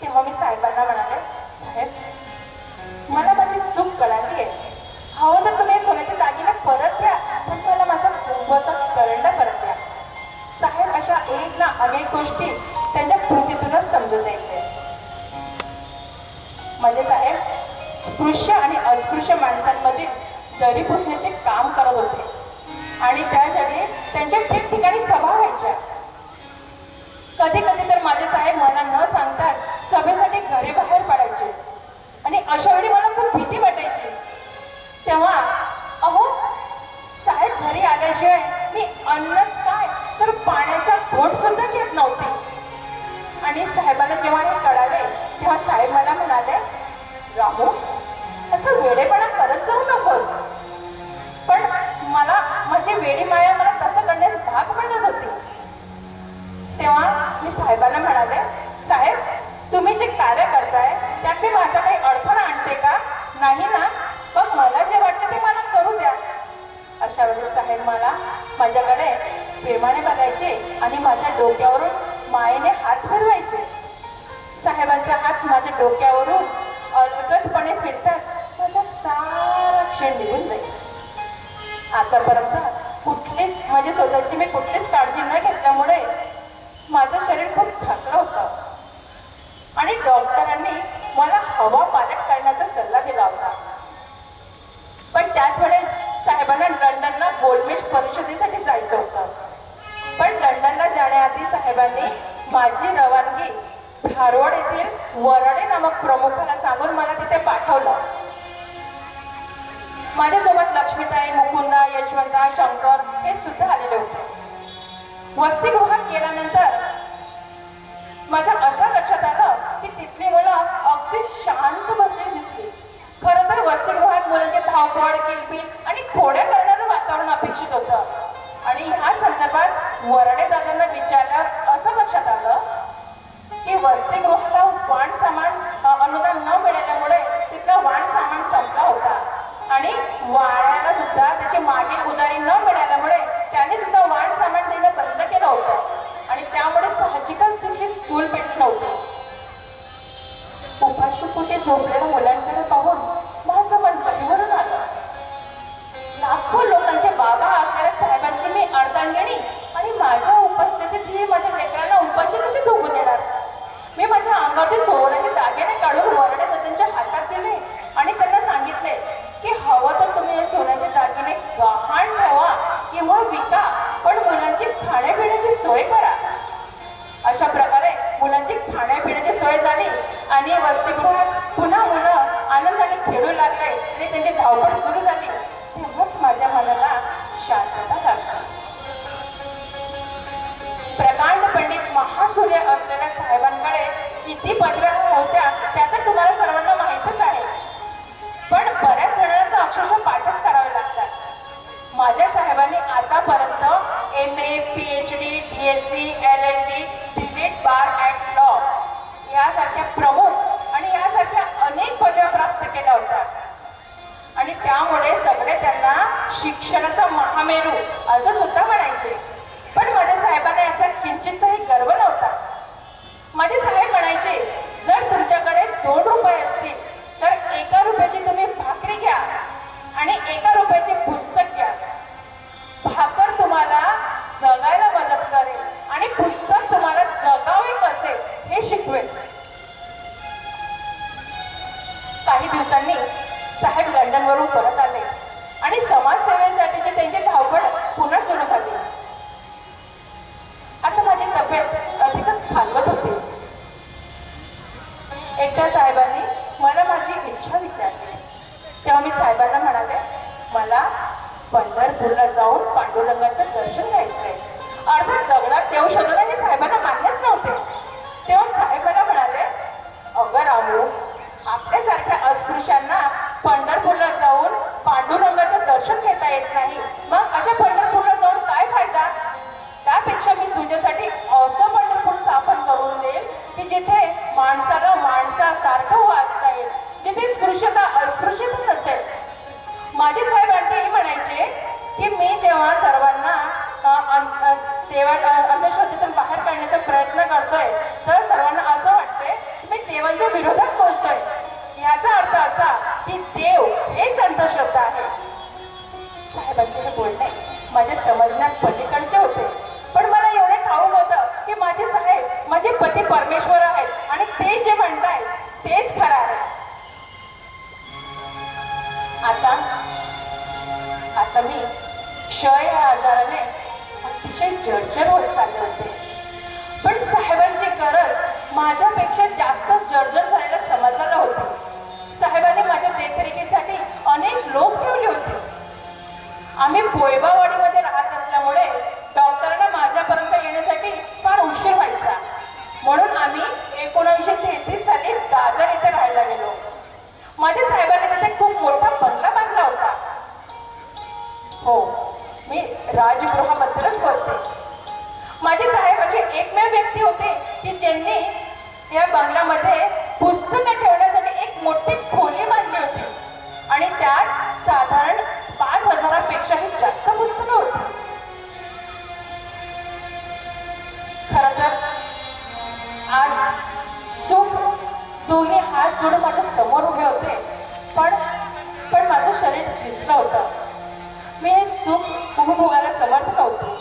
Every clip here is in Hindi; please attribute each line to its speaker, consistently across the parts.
Speaker 1: तेव्हा मी साहेबांना म्हणाले, साहेब मला माझी चूक कळाली आहे, हवं तर तुम्ही सोन्याचे दागिने परत द्या, पण मला माझा कुंकवाचा करंड परत द्या. साहेब अशा एक ना अनेक गोष्टी त्यांच्या कृतीतूनच समजून द्यायचे. माझे साहेब स्पृश्य आणि अस्पृश्य माणसांमधील दरी पुसण्याचे काम करत होते आणि त्यासाठी त्यांच्या ठिकठिकाणी सभा व्हायच्या. कधी कधी तर माझे साहेब मला न सांगताच सभेसाठी घरी बाहेर पडायचे आणि अशा वेळी मला खूप भीती वाटायची. तेव्हा अहो साहेब घरी आल्याशिवाय मी अन्नच काय तर पाण्याचा घोट सुद्धा घेत नव्हते. आणि साहेबांना जेव्हा हे कळाले तेव्हा साहेब मला म्हणाले, रामू असं वेडेपणा करत जाऊ नकोस. पण मला माझी वेडी माया मला तसं करण्यास भाग पडत होती. तेव्हा मी साहेबांना म्हणाले, साहेब तुम्ही जे कार्य करताय त्यात मी माझा काही अडथळा आणते का? नाही ना, मग मला जे वाटतं ते मला करू द्या. अशा वेळेस साहेब मला माझ्याकडे प्रेमाने बघायचे आणि माझ्या डोक्यावरून मायेने हात फिरवायचे. साहेबांचा हात माझ्या डोक्यावरून अलगदपणे फिरताच माझा सारा क्षण निघून जाईल. आतापर्यंत माझी स्वतःची मी कुठलीच काळजी न घेतल्यामुळे माझं शरीर खूप थकलं होतं आणि डॉक्टरांनी मला हवा पालट करण्याचा सल्ला दिला होता. पण त्याच वेळेस साहेबांना लंडनला गोलमेज परिषदेसाठी जायचं होतं. पण लंडनला जाण्याआधी साहेबांनी माझी रवानगी धारवाड येथील वराडे नामक प्रमुखाला सांगून मला तिथे पाठवलं. माझ्यासोबत लक्ष्मीताई, मुकुंदा, यशवंता, शंकर हे सुद्धा आलेले होते. वसतिगृहात गेल्यानंतर माझ्या अशा लक्षात आलं की तिथली मुलं अगदी शांत बसलेली दिसली. खरं तर वसतिगृहात मुलांचे धावपळ, किलबिल आणि खोड्या करणारं वातावरण अपेक्षित होतं. आणि ह्या संदर्भात वराडे दादांना विचारल्यावर असं लक्षात आलं की वसतिगृहाला वाण सामान अनुदान न मिळाल्यामुळे तिथला वाण सामान संपला होता आणि वाण्याला सुद्धा त्याची मागील उधारी न मिळाल्यामुळे त्याने सुद्धा वाण सामान देणं बंद केलं होतं आणि त्यामुळे साहजिकच तिथली चूल पेटली नव्हती. उपाशी पोटी झोपलेल्या मुलांकडे पाहून माझं मन परिवरून आलं. लाखो लोकांचे बाबा असलेल्या साहेबांची मी अर्धांगिणी आणि माझ्या उपस्थितीत ही माझ्या लेकरांना उपाशी कशी झोपू देणार? मी माझ्या अंगावरचे सोन्याचे दागिने काढून वराडे दादांच्या हातात दिले आणि त्यांना सांगितले की हवं तर तुम्ही हे सोन्याचे दागिने गहाण ठेवा किंवा विका, पण मुलांची खाण्यापिण्याची सोय करा. अशा प्रकारे मुलांची खाण्यापिण्याची सोय झाली आणि वसतिगृहात पुन्हा मुलं आनंदाने खेळू लागले आणि त्यांची धावपळ सुरू झाली. तेव्हाच माझ्या मनाला शांतता लागली. प्रकांड पंडित महासूर्य असलेल्या साहेबांकडे किती पदव्या होत्या त्या तर तुम्हाला सर्वांना माहीतच आहे. पण बऱ्याच जणांना तर अक्षरशः पाठच करावे लागतात. माझ्या साहेबांनी आतापर्यंत MA, PhD, BSc, LLB, delete bar at law यासारख्या प्रमुख आणि यासारख्या अनेक पदव्या प्राप्त केल्या होत्या आणि त्यामुळे सगळे त्यांना शिक्षणाचा महामेरू असं सुद्धा म्हणायचे. पण माझ्या साहेबांना याचा किंचितही गर्व नव्हता. माझे साहेब म्हणायचे, जर तुमच्याकडे 2 रुपये असतील तर 1 रुपयाची तुम्ही भाकरी घ्या आणि 1 रुपयाचे पुस्तक घ्या. भाकर तुम्हाला जगायला मदत करेल आणि पुस्तक तुम्हाला जगावे कसे हे शिकवेल. काही दिवसांनी साहेब लंडनवरून परत आले आणि समाजसेवेसाठीची त्यांची धावपळ पुन्हा सुरू झाली. आता माझी तब्येत अधिकच खालवत होती. एकदा साहेबांनी मला माझी इच्छा विचारली. तेव्हा मी साहेबांना म्हणाले, मला पंढरपूरला जाऊन पांडुरंगाचं दर्शन घ्यायचंय. अर्थात दगडात देव शोधणं हे साहेबांना मान्यच नव्हते. तेव्हा साहेब मला म्हणाले, अगं रामू, आपल्यासारख्या अस्पृश्यांना पंढरपूरला जाऊन पांडुरंगाचं दर्शन घेता येत नाही, मग अशा पंढरपूरला जाऊन काय फायदा? त्यापेक्षा मी तुझ्यासाठी असं पंढरपूर स्थापन करून देईल की जिथे माणसाला माणसासारखं वागता येईल, जिथे स्पृश्यता अस्पृश्यता नसेल. माझे साहेब आणखी म्हणायचे की मी जेव्हा सर्वांना अंधश्रद्धेतून बाहेर काढण्याचा प्रयत्न करतोय तर सर्वांना असं वाटते मी देवांच्या विरोधात बोलतोय, याचा अर्थ असा की देव हेच अंधश्रद्धा आहे. साहेबांचे हे बोलणे माझ्या समजण्यात पलीकडचे होते, पण मला एवढे ठाऊक होतं की माझे साहेब माझे पती परमेश्वर आहेत आणि ते जे म्हणतायत तेच खरं आहे. आता मी क्षय या आजाराने अतिशय जर्जर होत चालले होते, पण साहेबांची गरज माझ्यापेक्षा जास्त जर्जर झालेल्या समाजाला होती. साहेबांनी माझ्या देखरेखीसाठी अनेक लोक ठेवले होते. आम्ही बोयबावाडीमध्ये राहत असल्यामुळे डॉक्टरांना माझ्यापर्यंत येण्यासाठी फार उशीर व्हायचा, म्हणून आम्ही 1933 साली दादर इथे राहायला गेलो. माझ्या साहेबांनी तिथे खूप मोठा बंगला बांधला होता. हो, मी राजगृहाबद्दलच बोलते. माझे साहेब असे एकमेव व्यक्ती होते की ज्यांनी या बंगल्यामध्ये पुस्तकं ठेवण्यासाठी एक मोठी खोली बांधली होती आणि त्यात साधारण 5,000पेक्षाही जास्त पुस्तकं होती. खरं तर आज सुख दोन्ही हात जोडून माझ्या समोर उभे होते, पण माझं शरीर झिजलं होतं. मी हे सुख उपभोगायला समर्थ नव्हतो.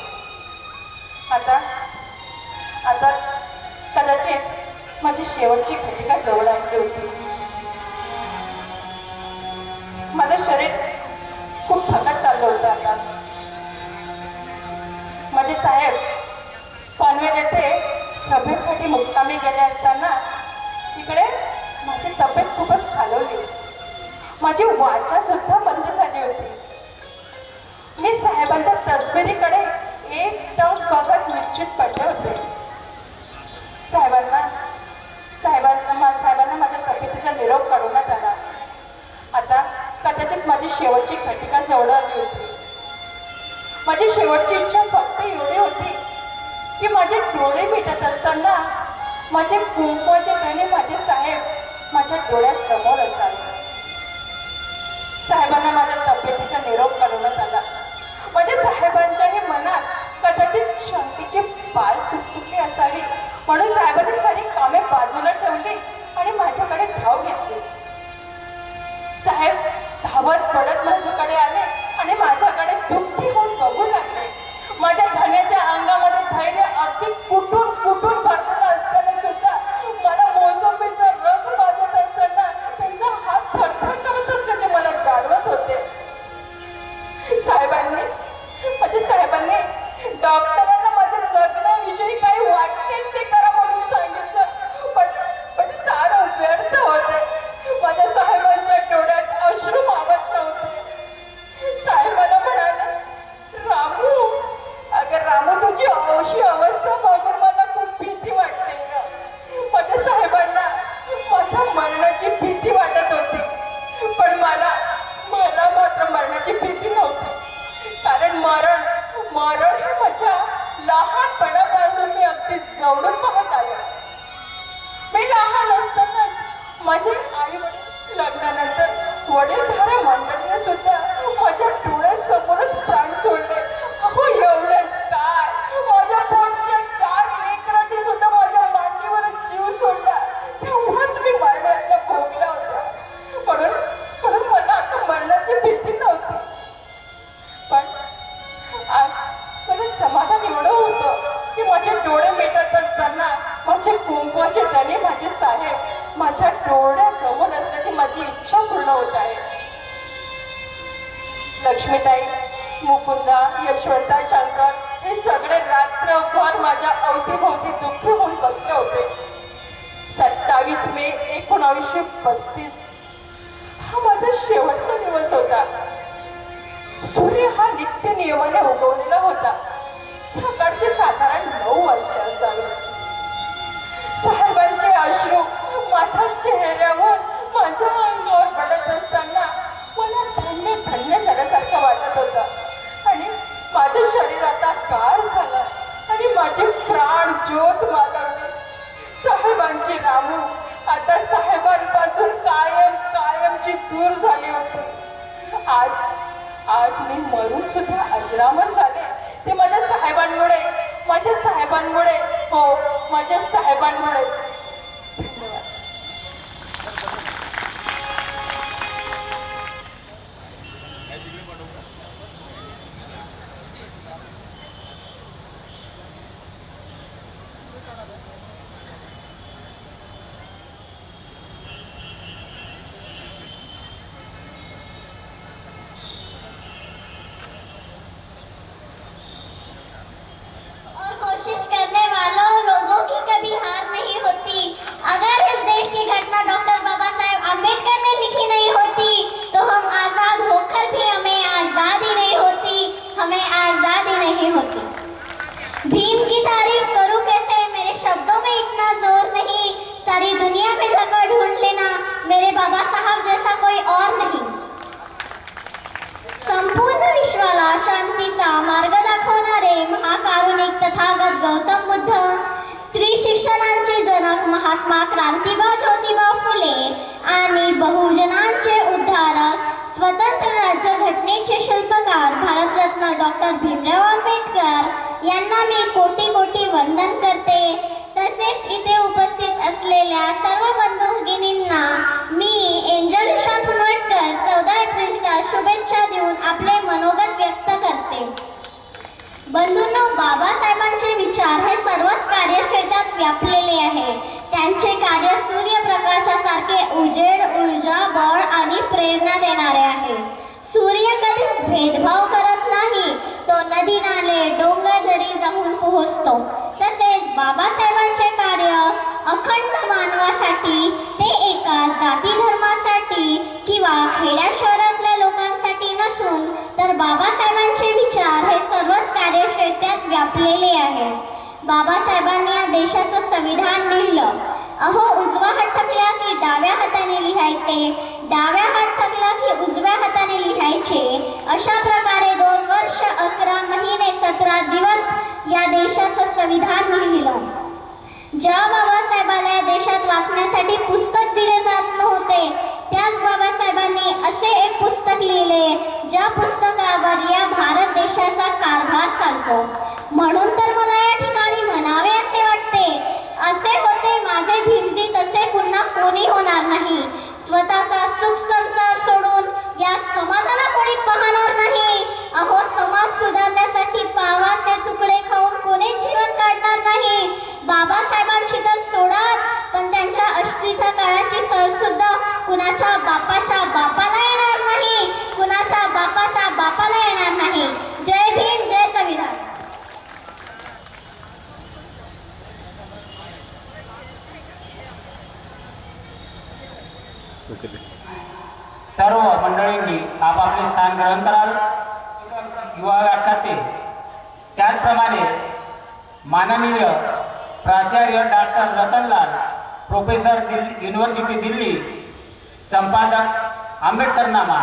Speaker 1: आता कदाचित माझी शेवटची घटिका जवळ आली होती. माझं शरीर खूप थकत चाललं होतं. आता माझे साहेब पनवेल येथे सभेसाठी मुक्कामी गेले असताना तिकडे माझी तब्येत खूपच खालवली. माझी वाचा सुद्धा बंद झाली होती. मी साहेबांच्या तस्बिरीकडे एकटक बघत निश्चित पडले होते. साहेबांना माझ्या तब्येतीचा निरोप काढवण्यात आला. आता कदाचित माझी शेवटची घटिका जवळ आली होती. माझी शेवटची इच्छा फक्त एवढी होती की माझे डोळे मिटत असताना माझे कुंकवाचे धने माझे साहेब माझ्या डोळ्यासमोर असावे. साहेबांना माझ्या तब्येतीचा निरोप काढवण्यात आला. माझ्या साहेबांच्याही मनात कदाचित शंकेची पाल चुकचुकली असावी, म्हणून साहेबांनी सारी कामे बाजूला ठेवली आणि माझ्याकडे धाव घेतली. साहेब धावत पडत माझ्याकडे आले आणि माझ्याकडे दुःखी होऊन बघू लागले. माझ्या धन्याच्या अंगामध्ये धैर्य अगदी कुटून भरलेलं असताना सुद्धा मला मोसंबीचा रस पाजत असताना त्यांचा हात थरथर करत असल्याचे मला जाणवत होते. माझ्या साहेबांनी डॉक्टरांना माझ्या जगण्याविषयी काही वाटेल ते करा म्हणून सांगितलं, पण सारं व्यर्थ होते. माझ्या साहेबांच्या डोळ्यात अश्रू मावत नव्हते. साहेब मला म्हणाले, रामू तुझी अशी अवस्था बघून मला खूप भीती वाटते. माझ्या साहेबांना माझ्या मरणाची भीती वाटत होती, पण मला मात्र मरणाची भीती नव्हती. कारण मरण हे माझ्या लहानपणापासून मी अगदी जवळून पाहत आले. मी लहान असतानाच माझे आई वडील लग्नानंतर वडीलधाऱ्या मंडळीने सुद्धा माझ्या डोळ्यासमोरच प्राण सोडले. अहो एवढंच काय, माझ्या पोटच्या 4 लेकरांनी सुद्धा माझ्या मांडीवरच जीव सोडला. तेव्हाच मी मरणाला भोगला होता. म्हणून मला आता मरणाची भीती नव्हती. पण आज मला समाधान एवढं होतं की माझे डोळे मिटत असताना माझे कुंकवाचे धने माझे साहेब माझ्या डोळ्यासमोर असल्याची माझी इच्छा पूर्ण होत आहे. लक्ष्मीताई, मुकुंदा, यशवंता, शंकर हे सगळे रात्रभर माझ्या अवतीभोवती दुःखी होऊन बसले होते. 27 मे 1935 हा माझा शेवटचा दिवस होता. सूर्य हा नित्य नियमाने उगवलेला होता. सकाळचे साधारण 9 वाजले असावे. साहेबांचे अश्रू माझ्या चेहऱ्यावर माझ्या अंगावर पडत असताना मला धन्य झाल्यासारखं वाटत होतं आणि माझं शरीर आता गार झालं आणि माझे प्राण ज्योत मालवले. साहेबांची रामू आता साहेबांपासून कायमची दूर झाली होती. आज मी मरून सुद्धा अजरामर झाले ते माझ्या साहेबांमुळे. हो, माझ्या साहेबांमुळेच. धन्यवाद.
Speaker 2: घटना डॉक्टर बाबा साहेब आम्बेडकर ने लिखी नहीं होती तो हम आजाद होकर भी हमें आजादी नहीं होती, हमें आजादी नहीं होती। भीम की तारीफ करूं कैसे, मेरे शब्दों में इतना जोर नहीं। सारी दुनिया में जगह ढूंढ लेना, मेरे बाबा साहब जैसा कोई और नहीं। संपूर्ण विश्वाला शांतीचा मार्ग दाखवणारे महाकारुणिक तथागत गौतम बुद्ध, स्त्री शिक्षणांचे जनक महात्मा क्रांतिबा ज्योतिबा फुले आणि बहुजनांचे उद्धारक स्वतंत्र राज्य घटनेचे शिल्पकार भारतरत्न डॉक्टर भीमराव आंबेडकर यांना मी कोटी कोटी वंदन करते। तसेच इथे उपस्थित असलेल्या सर्व बंधू भगिनींना मी एंजल ईशान पुनवटकर 14 एप्रिलच्या शुभेच्छा देऊन आपले मनोगत व्यक्त करते। बंधूंनो, बाबासाहेबांचे विचार हे सर्वच कार्यक्षेत्रात व्यापलेले आहे। त्यांचे कार्य सूर्यप्रकाशासारखे उजेड, ऊर्जा, बळ आणि प्रेरणा देणारे आहे। सूर्य कधीच भेदभाव करत नाही, तो नदी नाले डोंगर दरी जाऊन पोहोचतो। तसेच बाबासाहेबांचे कार्य अखंड मानवासाठी, ते एका जाती धर्मासाठी किंवा खेड्या शहरातल्या लोकांसाठी नसून तर बाबासाहेबांचे विचार हे सर्वच कार्यक्षेत्रात व्यापलेले आहे। बाबासाहेबांनी या देशाचं संविधान लिहिलं। अहो, उजवा हात थकला की डाव्या हाताने लिहायचे, डाव्या हात थकला की उजव्या हाताने लिहायचे। अशा प्रकारे 2 वर्ष 11 महिने 17 दिवस या देशाचं संविधान लिहिलं। ज्या बाबासाहेबांना या देशात वाचण्यासाठी पुस्तक दिले जात नव्हते, त्याच बाबासाहेबांनी असे एक पुस्तक लिहिले ज्या पुस्तकावर या भारत देशाचा कारभार चालतो। म्हणून तर मला या ठिकाणी म्हणावे असे वाटते, असे होते माझे भीमजी तसे पुन्हा कोणी होणार नाही। स्वतःचा सुख संसार सोडून या समाजाला कोणी पाहणार नाही। अहो, समाज सुधारण्यासाठी पावाचे तुकडे खाऊन कोणी जीवन काढणार नाही। बाबासाहेबांची तर सोडाच, पण त्यांच्या अष्टीच्या काळाची सर सुद्धा कुणाच्या बापाच्या बापाला येणार नाही, कुणाच्या बापाच्या बापाला येणार नाही। जय भीम, जय संविधान।
Speaker 3: सर्व मंडळींनी आपापले स्थान ग्रहण करावे। युवा व्याख्याते त्याचप्रमाणे माननीय प्राचार्य doctor Ratanlal, professor university Delhi, संपादक आंबेडकरनामा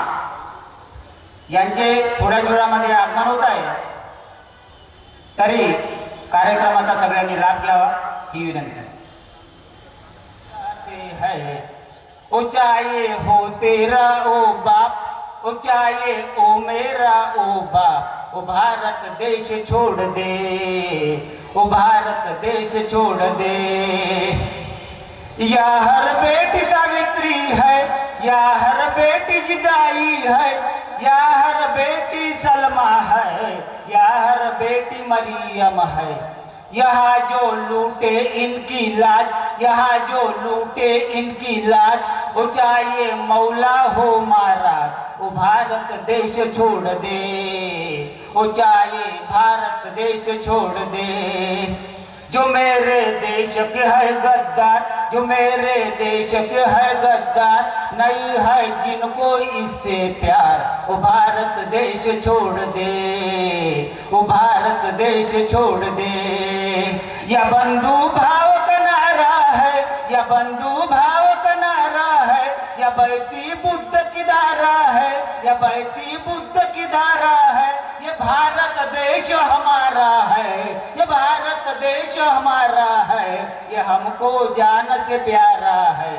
Speaker 3: यांचे थोड्या वेळामध्ये आगमन होत आहे, तरी कार्यक्रमाचा सगळ्यांनी लाभ घ्यावा ही विनंती है। ओ चाहे हो तेरा ओ बाप, ओ चाहे ओ मेरा ओ बाप, ओ भारत देश छोड़ दे, ओ भारत देश छोड़ दे। या हर बेटी सावित्री है, या हर बेटी जिजाई है, या हर बेटी सलमा है, या हर बेटी मरियम है। यहाँ जो लूटे इनकी लाज, यहाँ जो लूटे इनकी लाज, ओ चाहे मौला हो मारा, ओ भारत देश छोड़ दे, ओ चाहे भारत देश छोड़ दे। जो मेरे देश के है गद्दार, जो मेरे देश के है गद्दार, नहीं है जिनको इससे प्यार, वो भारत देश छोड़ दे, वो भारत देश छोड़ दे। या बंधु भाव का नारा है, या बंधु भाव का नारा है, या बहती बुद्ध की धारा है, या बहती बुद्ध की धारा है। ये भारत देश हमारा है, ये भारत देश हमारा है, ये हमको जान से प्यारा है।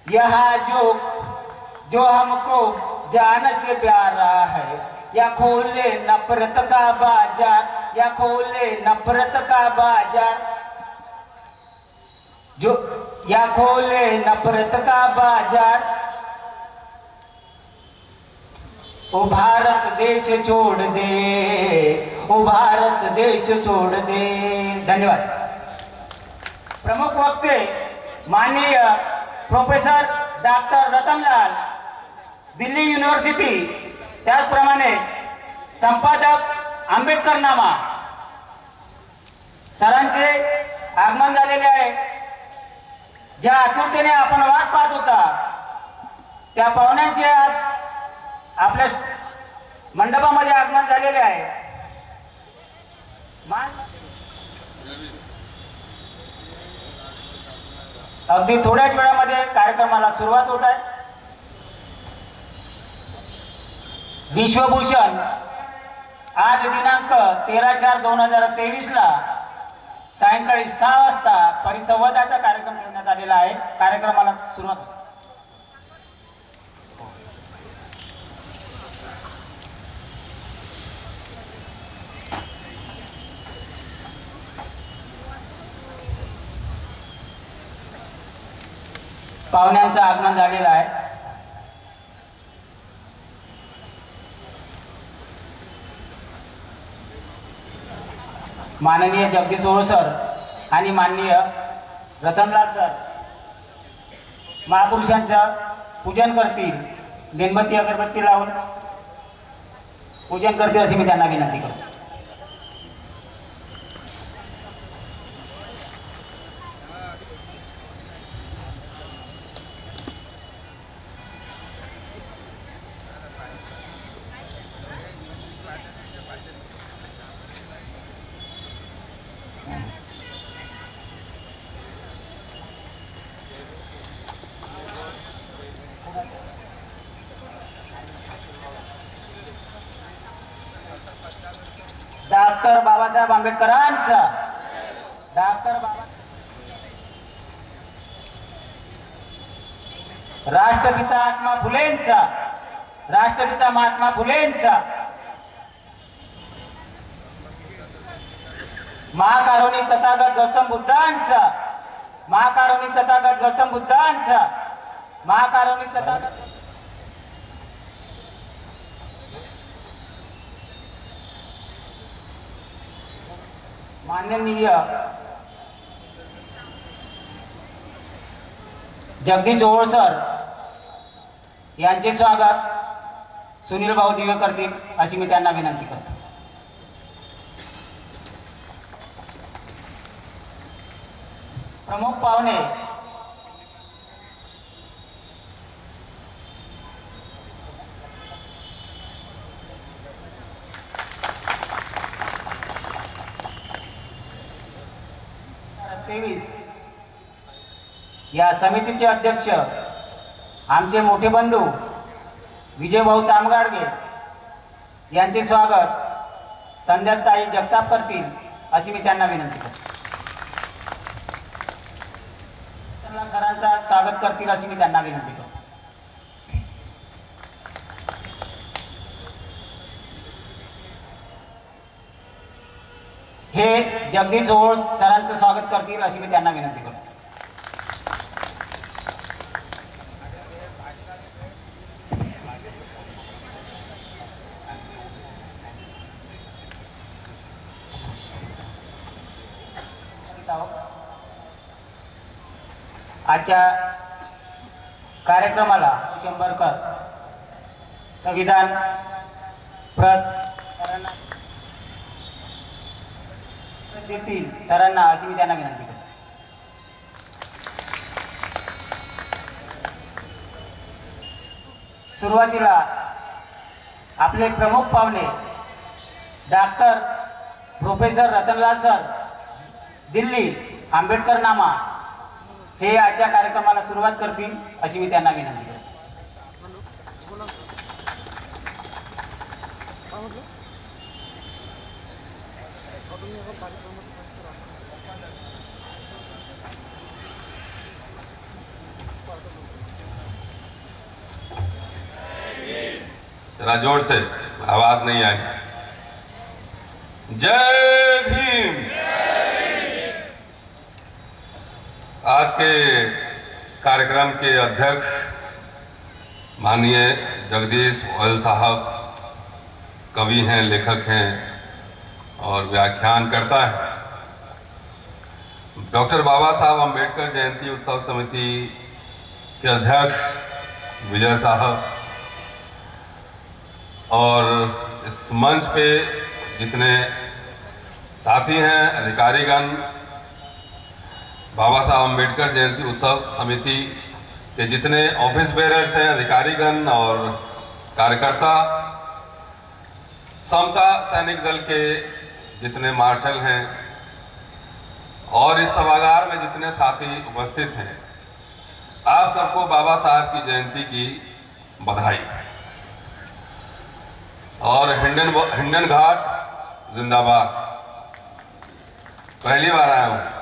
Speaker 3: यहाँ जो हमको जान से प्यारा है, या खोले नफरत का बाजार, या खोले नफरत का बाजार, जो या खोले नफरत का बाजार, ओ भारत देश छोड़ दे, ओ भारत देश छोड़ दे। धन्यवाद। प्रमुख वक्ते माननीय professor doctor Ratanlal, Delhi university, त्याचप्रमाणे संपादक आंबेडकरनामा सरांचे आगमन झालेले आहे। ज्या आतुरतेने आपण वाट पाहत होता त्या पाहुण्यांचे आज आपल्या मंडपामध्ये आगमन झालेले आहे. अगदी थोड्याच वेळामध्ये कार्यक्रमाला सुरुवात होत आहे. विश्वभूषण आज दिनांक 13/4/2023 ला सायंकाळी 6 वाजता परिसंवादाचा कार्यक्रम ठेवण्यात आलेला आहे. कार्यक्रमाला सुरुवात. पाहुण्यांचं आगमन झालेलं आहे. माननीय जगदीश ओळ सर आणि माननीय रतनलाल सर महापुरुषांचं पूजन करतील. मेणबत्ती अगरबत्ती लावून पूजन करतील अशी मी त्यांना विनंती करतो. डॉक्टर बाबासाहेब आंबेडकरांचा राष्ट्रपिता महात्मा फुलेंचा महाकारुणिक तथागत गौतम बुद्धांचा माननीय जगदीश ओळ सर यांचे स्वागत सुनील भाऊ दिवे करतील अशी मी त्यांना विनंती करतो. प्रमुख पाहुणे या समितीचे अध्यक्ष आमचे मोठे बंधू विजयभाऊ तामगाडगे यांचे स्वागत संध्याताई जगताप करतील अशी मी त्यांना विनंती करतो. सरांचा स्वागत करतील अशी मी त्यांना विनंती करतो. हे जगदीश ओळ सरांचं स्वागत करतील अशी मी त्यांना विनंती करतो. आजच्या कार्यक्रमाला शंभरकर संविधान सरांना देतील सरांना अशी मी त्यांना विनंती करतो. सुरुवातीला आपले प्रमुख पाहुणे doctor professor Ratanlal sir Delhi Ambedkar नामा हे आजच्या कार्यक्रमाला सुरुवात करतील अशी मी त्यांना विनंती करतो.
Speaker 4: जरा जोर से, आवाज नहीं आई. जय भीम. आज के कार्यक्रम के अध्यक्ष माननीय जगदीश ओयल साहब कवि हैं, लेखक हैं और व्याख्यान करता है. डॉक्टर बाबा साहब अम्बेडकर जयंती उत्सव समिति के अध्यक्ष विजय साहब और इस मंच पे जितने साथी हैं, अधिकारीगण, बाबा साहब अम्बेडकर जयंती उत्सव समिति के जितने ऑफिस बेरर्स हैं, अधिकारीगण और कार्यकर्ता, समता सैनिक दल के जितने मार्शल हैं और इस सभागार में जितने साथी उपस्थित हैं, आप सबको बाबा साहब की जयंती की बधाई। और हिंडन घाट जिंदाबाद। पहली बार आया हूँ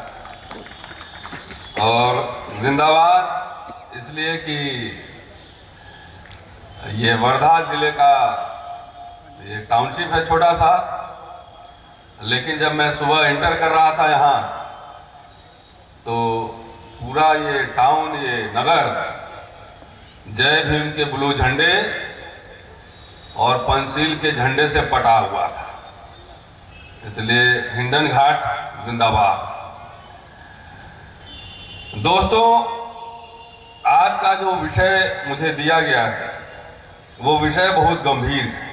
Speaker 4: और जिंदाबाद इसलिए कि ये वर्धा जिले का ये टाउनशिप है छोटा सा, लेकिन जब मैं सुबह एंटर कर रहा था यहाँ तो पूरा ये टाउन, ये नगर जय भीम के ब्लू झंडे और पंचशील के झंडे से पटा हुआ था। इसलिए हिंडन घाट जिंदाबाद। दोस्तों, आज का जो विषय मुझे दिया गया है वो विषय बहुत गंभीर है,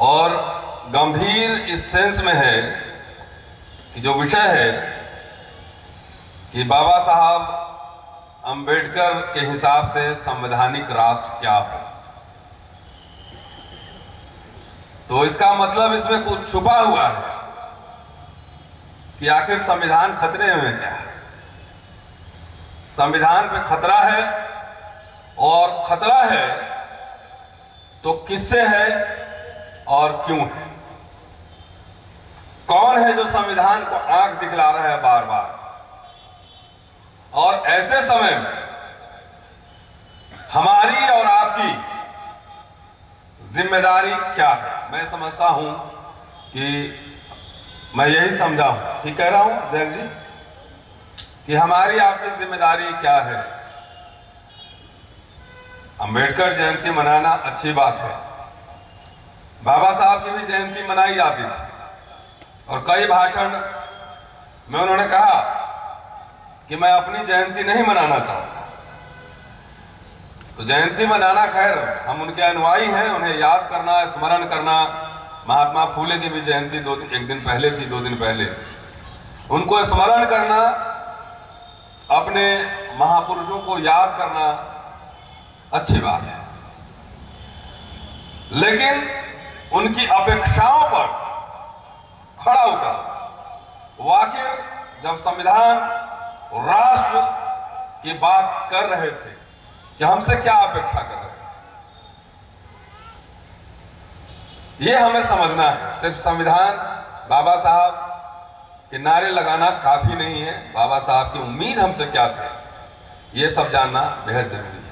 Speaker 4: और गंभीर इस सेंस में है कि जो विषय है कि बाबा साहब अंबेडकर के हिसाब से संवैधानिक राष्ट्र क्या हो। तो इसका मतलब इसमें कुछ छुपा हुआ है कि आखिर संविधान खतरे में क्या है। संविधान पे खतरा है, और खतरा है तो किससे है और क्यों है। कौन है जो संविधान को आंख दिखला रहा है बार बार, और ऐसे समय में हमारी और आपकी जिम्मेदारी क्या है। मैं समझता हूं कि मैं यही समझा हूं, ठीक कह रहा हूं अध्यक्ष जी, कि हमारी आपकी जिम्मेदारी क्या है। अंबेडकर जयंती मनाना अच्छी बात है। बाबा साहब की भी जयंती मनाई जाती थी, और कई भाषण में उन्होंने कहा कि मैं अपनी जयंती नहीं मनाना चाहता। तो जयंती मनाना, खैर हम उनके अनुयायी हैं, उन्हें याद करना, स्मरण करना। महात्मा फूले की भी जयंती एक दिन पहले थी, 2 दिन पहले। उनको स्मरण करना, अपने महापुरुषों को याद करना अच्छी बात है, लेकिन उनकी अपेक्षाओं पर खड़ा उतर वो आखिर जब संविधान और राष्ट्र की बात कर रहे थे कि हमसे क्या अपेक्षा कर रहे थे, ये हमें समझना है। सिर्फ संविधान, बाबा साहब के नारे लगाना काफी नहीं है। बाबा साहब की उम्मीद हमसे क्या थे, ये सब जानना बेहद जरूरी है।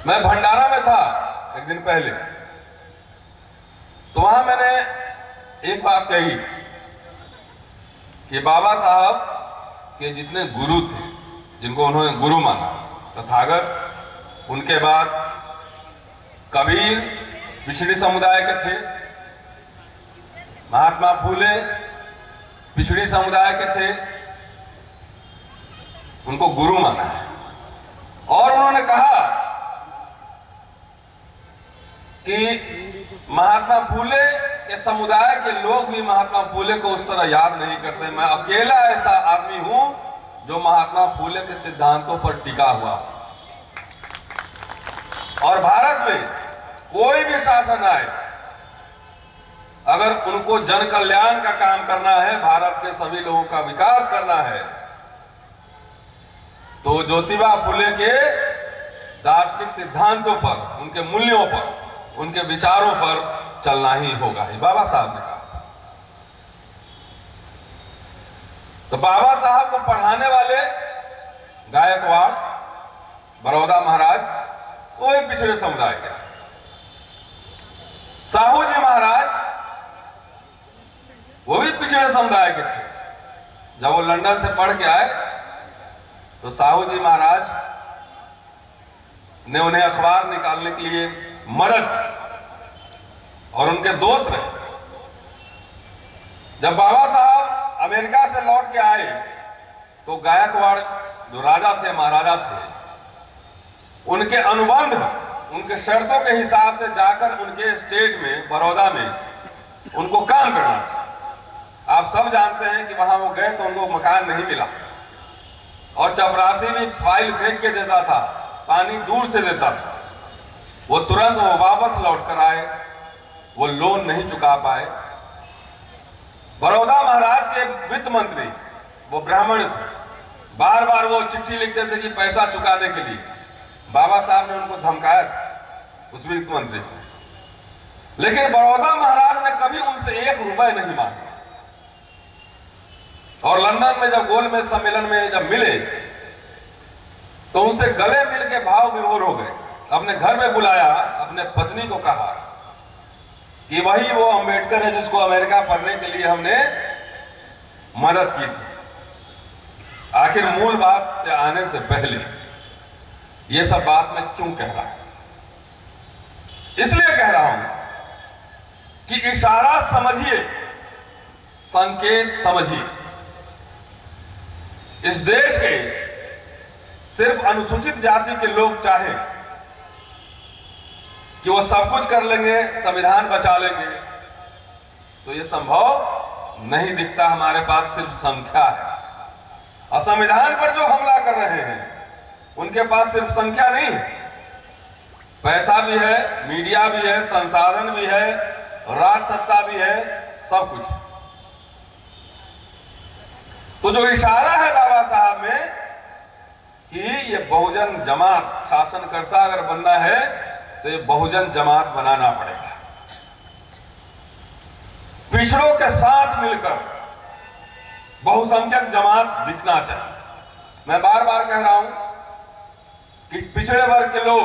Speaker 4: मैं भंडारा में था एक दिन पहले, तो वहां मैंने एक बात कही कि बाबा साहब के जितने गुरु थे, जिनको उन्होंने गुरु माना, तथागत, उनके बाद कबीर पिछड़ी समुदाय के थे, महात्मा फूले पिछड़ी समुदाय के थे, उनको गुरु माना है। और उन्होंने कहा कि महात्मा फूले के समुदाय के लोग भी महात्मा फूले को उस तरह याद नहीं करते। मैं अकेला ऐसा आदमी हूं जो महात्मा फूले के सिद्धांतों पर टिका हुआ। और भारत में कोई भी शासन आए, अगर उनको जन कल्याण का काम करना है, भारत के सभी लोगों का विकास करना है, तो ज्योतिबा फुले के दार्शनिक सिद्धांतों पर, उनके मूल्यों पर, उनके विचारों पर चलना ही होगा। ये बाबा साहब ने कहा। तो बाबा साहब को पढ़ाने वाले गायकवाड़, बड़ौदा महाराज, वो एक पिछड़े समुदाय के। साहू जी महाराज, वो भी पिछड़े समुदाय के थे। जब वो लंदन से पढ़ के आए तो साहू जी महाराज ने उन्हें अखबार निकालने के लिए मदद, और उनके दोस्त रहे। जब बाबा साहब अमेरिका से लौट के आए तो गायकवाड़ जो राजा थे, महाराजा थे, उनके अनुबंध, उनके शर्तों के हिसाब से जाकर उनके स्टेट में, बड़ौदा में, उनको काम करना था। आप सब जानते हैं कि वहां वो गए तो उनको मकान नहीं मिला, और चपरासी भी फाइल फेंक के देता था, पानी दूर से देता था। वो तुरंत वो वापस लौट कर आए, वो लोन नहीं चुका पाए। बड़ौदा महाराज के वित्त मंत्री वो ब्राह्मण थे, बार बार वो चिट्ठी लिखते थे कि पैसा चुकाने के लिए। बाबा साहब ने उनको धमकाया था, उस वित्त मंत्री को, लेकिन बड़ौदा महाराज ने कभी उनसे 1 रुपए नहीं मांगे। और लंदन में जब गोलमेज सम्मेलन में जब मिले तो उनसे गले मिल के भाव विभोर हो गए। अपने घर में बुलाया, अपने पत्नी को कहा कि वही वो अंबेडकर है जिसको अमेरिका पढ़ने के लिए हमने मदद की थी। आखिर मूल बात पे आने से पहले ये सब बात मैं क्यों कह रहा हूं? इसलिए कह रहा हूं कि इशारा समझिए, संकेत समझिए। इस देश के सिर्फ अनुसूचित जाति के लोग चाहे कि वो सब कुछ कर लेंगे, संविधान बचा लेंगे, तो ये संभव नहीं दिखता। हमारे पास सिर्फ संख्या है, और संविधान पर जो हमला कर रहे हैं उनके पास सिर्फ संख्या नहीं, पैसा भी है, मीडिया भी है, संसाधन भी है, राज सत्ता भी है, सब कुछ। तो जो इशारा है बाबा साहब में कि ये बहुजन जमात शासनकर्ता अगर बनना है तो ये बहुजन जमात बनाना पड़ेगा, पिछड़ों के साथ मिलकर बहुसंख्यक जमात दिखना चाहिए। मैं बार बार कह रहा हूं कि पिछड़े वर्ग के लोग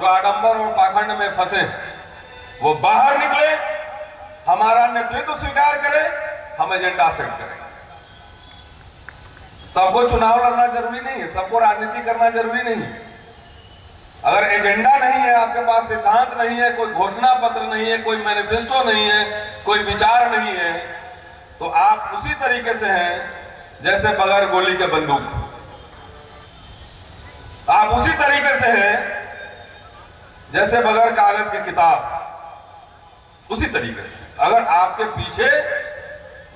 Speaker 4: जो आडंबर और पाखंड में फंसे वो बाहर निकले, हमारा नेतृत्व स्वीकार करे, हम एजेंडा सेट करें। सबको चुनाव लड़ना जरूरी नहीं है, सबको राजनीति करना जरूरी नहीं है। अगर एजेंडा नहीं है, आपके पास सिद्धांत नहीं है, कोई घोषणा पत्र नहीं है, कोई मैनिफेस्टो नहीं है, कोई विचार नहीं है, तो आप उसी तरीके से हैं जैसे बगैर गोली के बंदूक। आप उसी तरीके से हैं जैसे बगैर कागज के किताब, उसी तरीके से। अगर आपके पीछे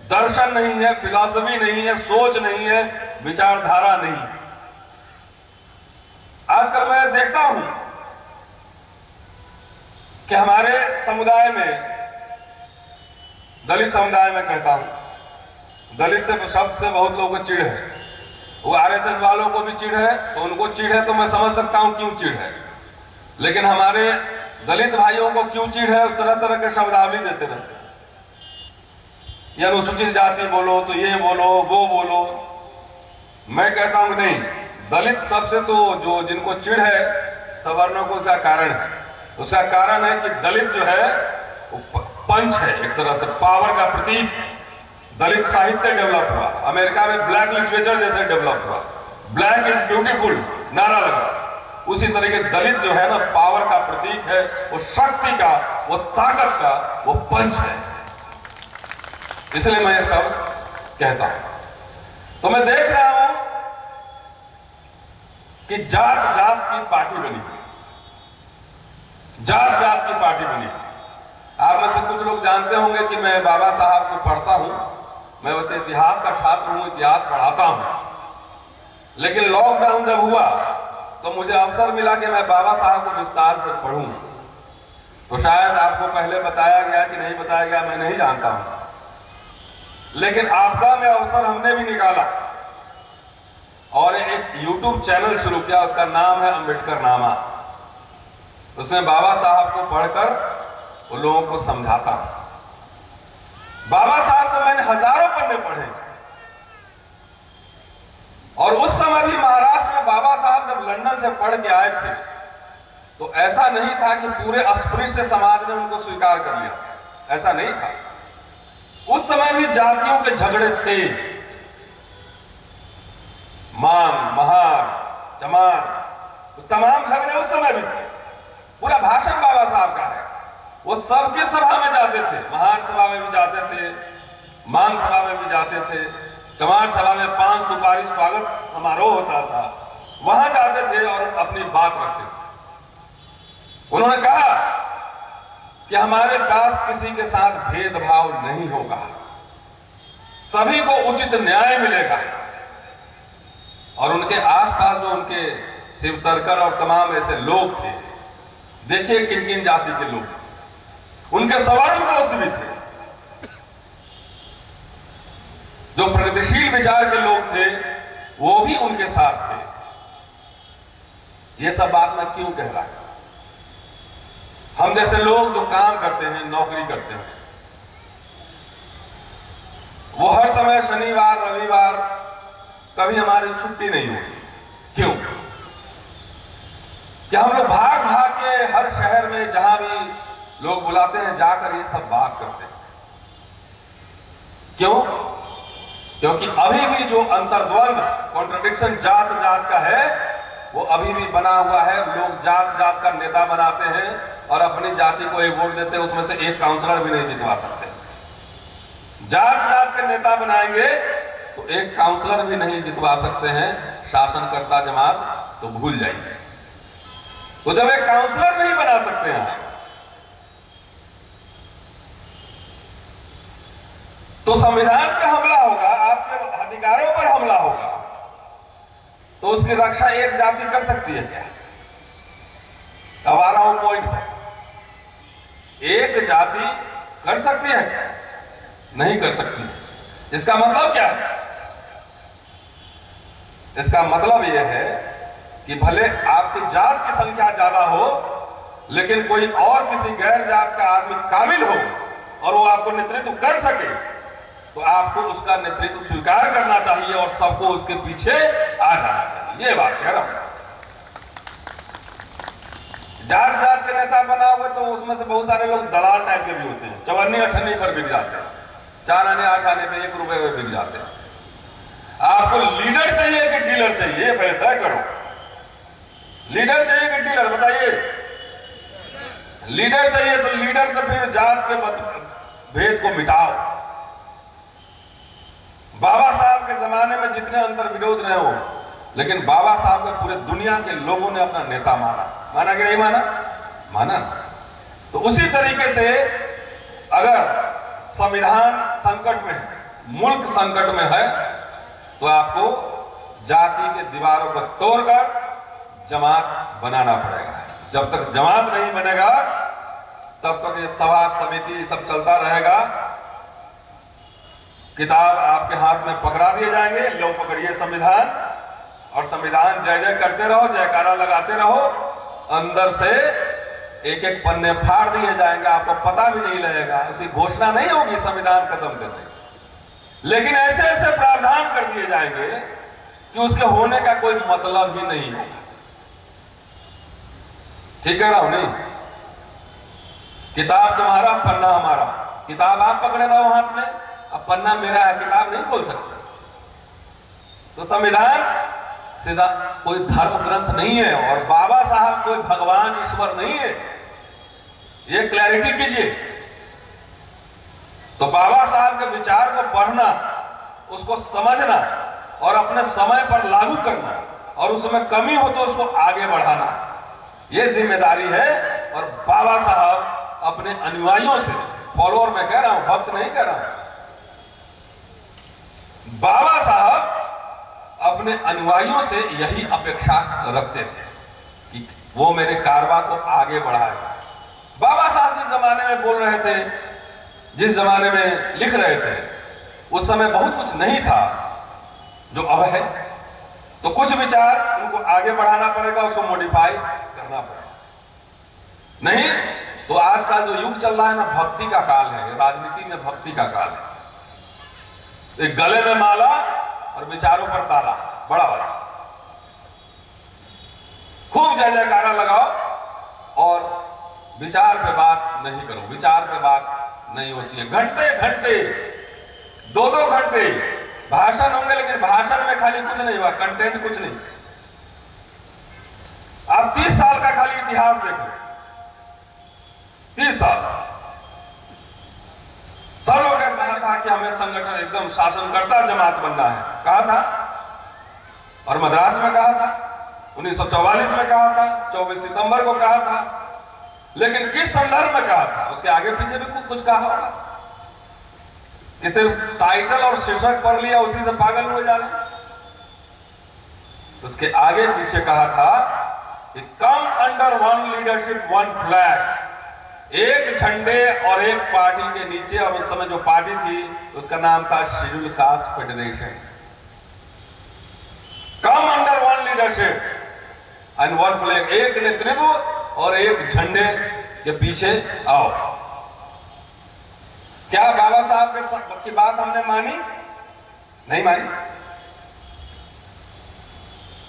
Speaker 4: दर्शन नहीं है, फिलॉसफी नहीं है, सोच नहीं है, विचारधारा नहीं। आजकल मैं देखता हूं कि हमारे समुदाय में, दलित समुदाय में कहता हूं, दलित से शब्द से बहुत लोगों को चिढ़ है। वो आरएसएस वालों को भी चिढ़ है, तो उनको चिढ़ है तो मैं समझ सकता हूं क्यों चिढ़ है, लेकिन हमारे दलित भाइयों को क्यों चिढ़ है? तरह तरह के शब्दावली देते रहते हैं। ये अनुसूचित जाति बोलो तो ये बोलो, वो बोलो। मैं कहता हूं कि नहीं, दलित सबसे तो जो जिनको चिढ़ है सवर्णों को, उसका कारण है। उसका कारण है कि दलित जो है वो पंच है, एक तरह से पावर का प्रतीक। दलित साहित्य डेवलप हुआ, अमेरिका में ब्लैक लिटरेचर जैसे डेवलप हुआ, ब्लैक इज ब्यूटीफुल नारा लगा। उसी तरीके दलित जो है ना, पावर का प्रतीक है, वो शक्ति का, वो ताकत का, वो पंच है। इसलिए मैं ये सब कहता हूं। तो मैं देख रहा हूं कि जात जात की पार्टी बनी, जात जात की पार्टी बनी। आप में से कुछ लोग जानते होंगे कि मैं बाबा साहब को पढ़ता हूं। मैं वैसे इतिहास का छात्र हूं, इतिहास पढ़ाता हूं, लेकिन लॉकडाउन जब हुआ तो मुझे अवसर मिला कि मैं बाबा साहब को विस्तार से पढ़ूं। तो शायद आपको पहले बताया गया कि नहीं बताया गया, मैं नहीं जानता हूं, लेकिन आपदा में अवसर हमने भी निकाला और एक YouTube चैनल शुरू किया। उसका नाम है अंबेडकर नामा। उसमें बाबा साहब को पढ़कर वो लोगों को समझाता हूं। बाबा साहब को मैंने हजारों पन्ने पढ़े, और उस समय भी महाराष्ट्र में बाबा साहब जब लंदन से पढ़ के आए थे तो ऐसा नहीं था कि पूरे अस्पृश्य समाज ने उनको स्वीकार कर लिया, ऐसा नहीं था। उस समय भी जातियों के झगड़े थे, मान, महार, चमार, तो तमाम झगड़े उस समय भी थे। पूरा भाषण बाबा साहब का है। वो सबके सभा में जाते थे, महार सभा में भी जाते थे, मान सभा में भी जाते थे, चमार सभा में 5 सुपारी स्वागत समारोह होता था, वहां जाते थे और अपनी बात रखते थे। उन्होंने कहा कि हमारे पास किसी के साथ भेदभाव नहीं होगा, सभी को उचित न्याय मिलेगा। और उनके आसपास जो उनके शिवतरकर और तमाम ऐसे लोग थे, देखिए किन किन जाति के लोग थे, उनके सवर्ण दोस्त भी थे, जो प्रगतिशील विचार के लोग थे वो भी उनके साथ थे। ये सब बात मैं क्यों कह रहा हूं? हम जैसे लोग जो काम करते हैं, नौकरी करते हैं, वो हर समय शनिवार रविवार कभी हमारी छुट्टी नहीं होती। क्यों? कि हम लोग भाग भाग के हर शहर में जहां भी लोग बुलाते हैं जाकर ये सब बात करते हैं। क्यों? क्योंकि अभी भी जो अंतर्द्वंद, कॉन्ट्रडिक्शन जात जात का है, वो अभी भी बना हुआ है। लोग जात जात का नेता बनाते हैं और अपनी जाति को एक वोट देते हैं, उसमें से एक काउंसलर भी नहीं जितवा सकते। जात जात के नेता बनाएंगे तो एक काउंसलर भी नहीं जितवा सकते हैं। शासनकर्ता जमात तो भूल जाएंगे। तो जब एक काउंसलर नहीं बना सकते हैं तो संविधान पे हमला होगा, आपके अधिकारों पर हमला होगा, तो उसकी रक्षा एक जाति कर सकती है क्या? अब आ रहा हूं पॉइंट पर। एक जाति कर सकती है क्या? नहीं कर सकती। इसका मतलब क्या है? इसका मतलब यह है कि भले आपकी जात की संख्या ज्यादा हो, लेकिन कोई और किसी गैर जात का आदमी काबिल हो और वो आपको नेतृत्व कर सके, तो आपको उसका नेतृत्व स्वीकार करना चाहिए और सबको उसके पीछे आ जाना चाहिए। ये बात कह रहा हूं। जात जात के नेता बनाओगे तो उसमें से बहुत सारे लोग दलाल टाइप के भी होते हैं, चवन्नी अठन्नी पर बिक जाते हैं, 4 आने 8 आने पे 1 रुपए में बिक जाते हैं। आपको लीडर चाहिए कि डीलर चाहिए, पहले तय करो। लीडर चाहिए कि डीलर? बताइए। लीडर चाहिए तो लीडर तो फिर जात के भेद को मिटाओ। बाबा साहब के जमाने में जितने अंतर विरोध रहे हो, लेकिन बाबा साहब को पूरे दुनिया के लोगों ने अपना नेता माना। माना कि नहीं माना? माना। तो उसी तरीके से अगर संविधान संकट में है, मुल्क संकट में है, तो आपको जाति के दीवारों को तोड़कर जमात बनाना पड़ेगा। जब तक जमात नहीं बनेगा तब तक ये सभा समिति सब चलता रहेगा। किताब आपके हाथ में पकड़ा दिए जाएंगे, लो पकड़िए संविधान, और संविधान जय जय करते रहो, जयकारा लगाते रहो। अंदर से एक एक पन्ने फाड़ दिए जाएंगे, आपको पता भी नहीं लगेगा। उसकी घोषणा नहीं होगी संविधान खत्म करने, लेकिन ऐसे ऐसे प्रावधान कर दिए जाएंगे कि उसके होने का कोई मतलब ही नहीं होगा। ठीक कह रहा हूं नहीं? किताब तुम्हारा, पन्ना हमारा। किताब आप पकड़े रहो हाथ में, अब पन्ना मेरा है, किताब नहीं खोल सकते। तो संविधान सीधा कोई धर्म ग्रंथ नहीं है और बाबा साहब कोई भगवान ईश्वर नहीं है, ये क्लैरिटी कीजिए। तो बाबा साहब के विचार को पढ़ना, उसको समझना और अपने समय पर लागू करना, और उसमें कमी हो तो उसको आगे बढ़ाना, ये जिम्मेदारी है। और बाबा साहब अपने अनुयायियों से, फॉलोअर मैं कह रहा हूं, भक्त नहीं कह रहा हूं, बाबा साहब अपने अनुयायियों से यही अपेक्षा रखते थे कि वो मेरे कारवा को आगे बढ़ाएगा। बाबा साहब जिस जमाने में बोल रहे थे, जिस जमाने में लिख रहे थे, उस समय बहुत कुछ नहीं था जो अब है। तो कुछ विचार उनको आगे बढ़ाना पड़ेगा, उसको मॉडिफाई करना पड़ेगा। नहीं तो आजकल जो युग चल रहा है ना, भक्ति का काल है, राजनीति में भक्ति का काल है। एक गले में माला और विचारों पर ताला, बड़ा बड़ा खूब जय जयकारा लगाओ और विचार पे बात नहीं करो। विचार पे बात नहीं होती है। घंटे घंटे, 2-2 घंटे भाषण होंगे, लेकिन भाषण में खाली कुछ नहीं हुआ, कंटेंट कुछ नहीं। आप 30 साल का खाली इतिहास देख लो, 30 साल सब लोग ने कहा था कि हमें संगठन एकदम शासनकर्ता जमात बनना है, कहा था, और मद्रास में कहा था, 1944 में कहा था, 24 सितंबर को कहा था, लेकिन किस संदर्भ में कहा था, उसके आगे पीछे भी कुछ कहा होगा। कि सिर्फ टाइटल और शीर्षक पढ़ लिया उसी से पागल हुए जा रहे। उसके आगे पीछे कहा था कि come under one leadership one flag, एक झंडे और एक पार्टी के नीचे। और उस समय जो पार्टी थी उसका नाम था schedule caste federation. Come under one leadership and one flag, एक नेतृत्व और एक झंडे के पीछे आओ। क्या बाबा साहब की बात हमने मानी? नहीं मानी।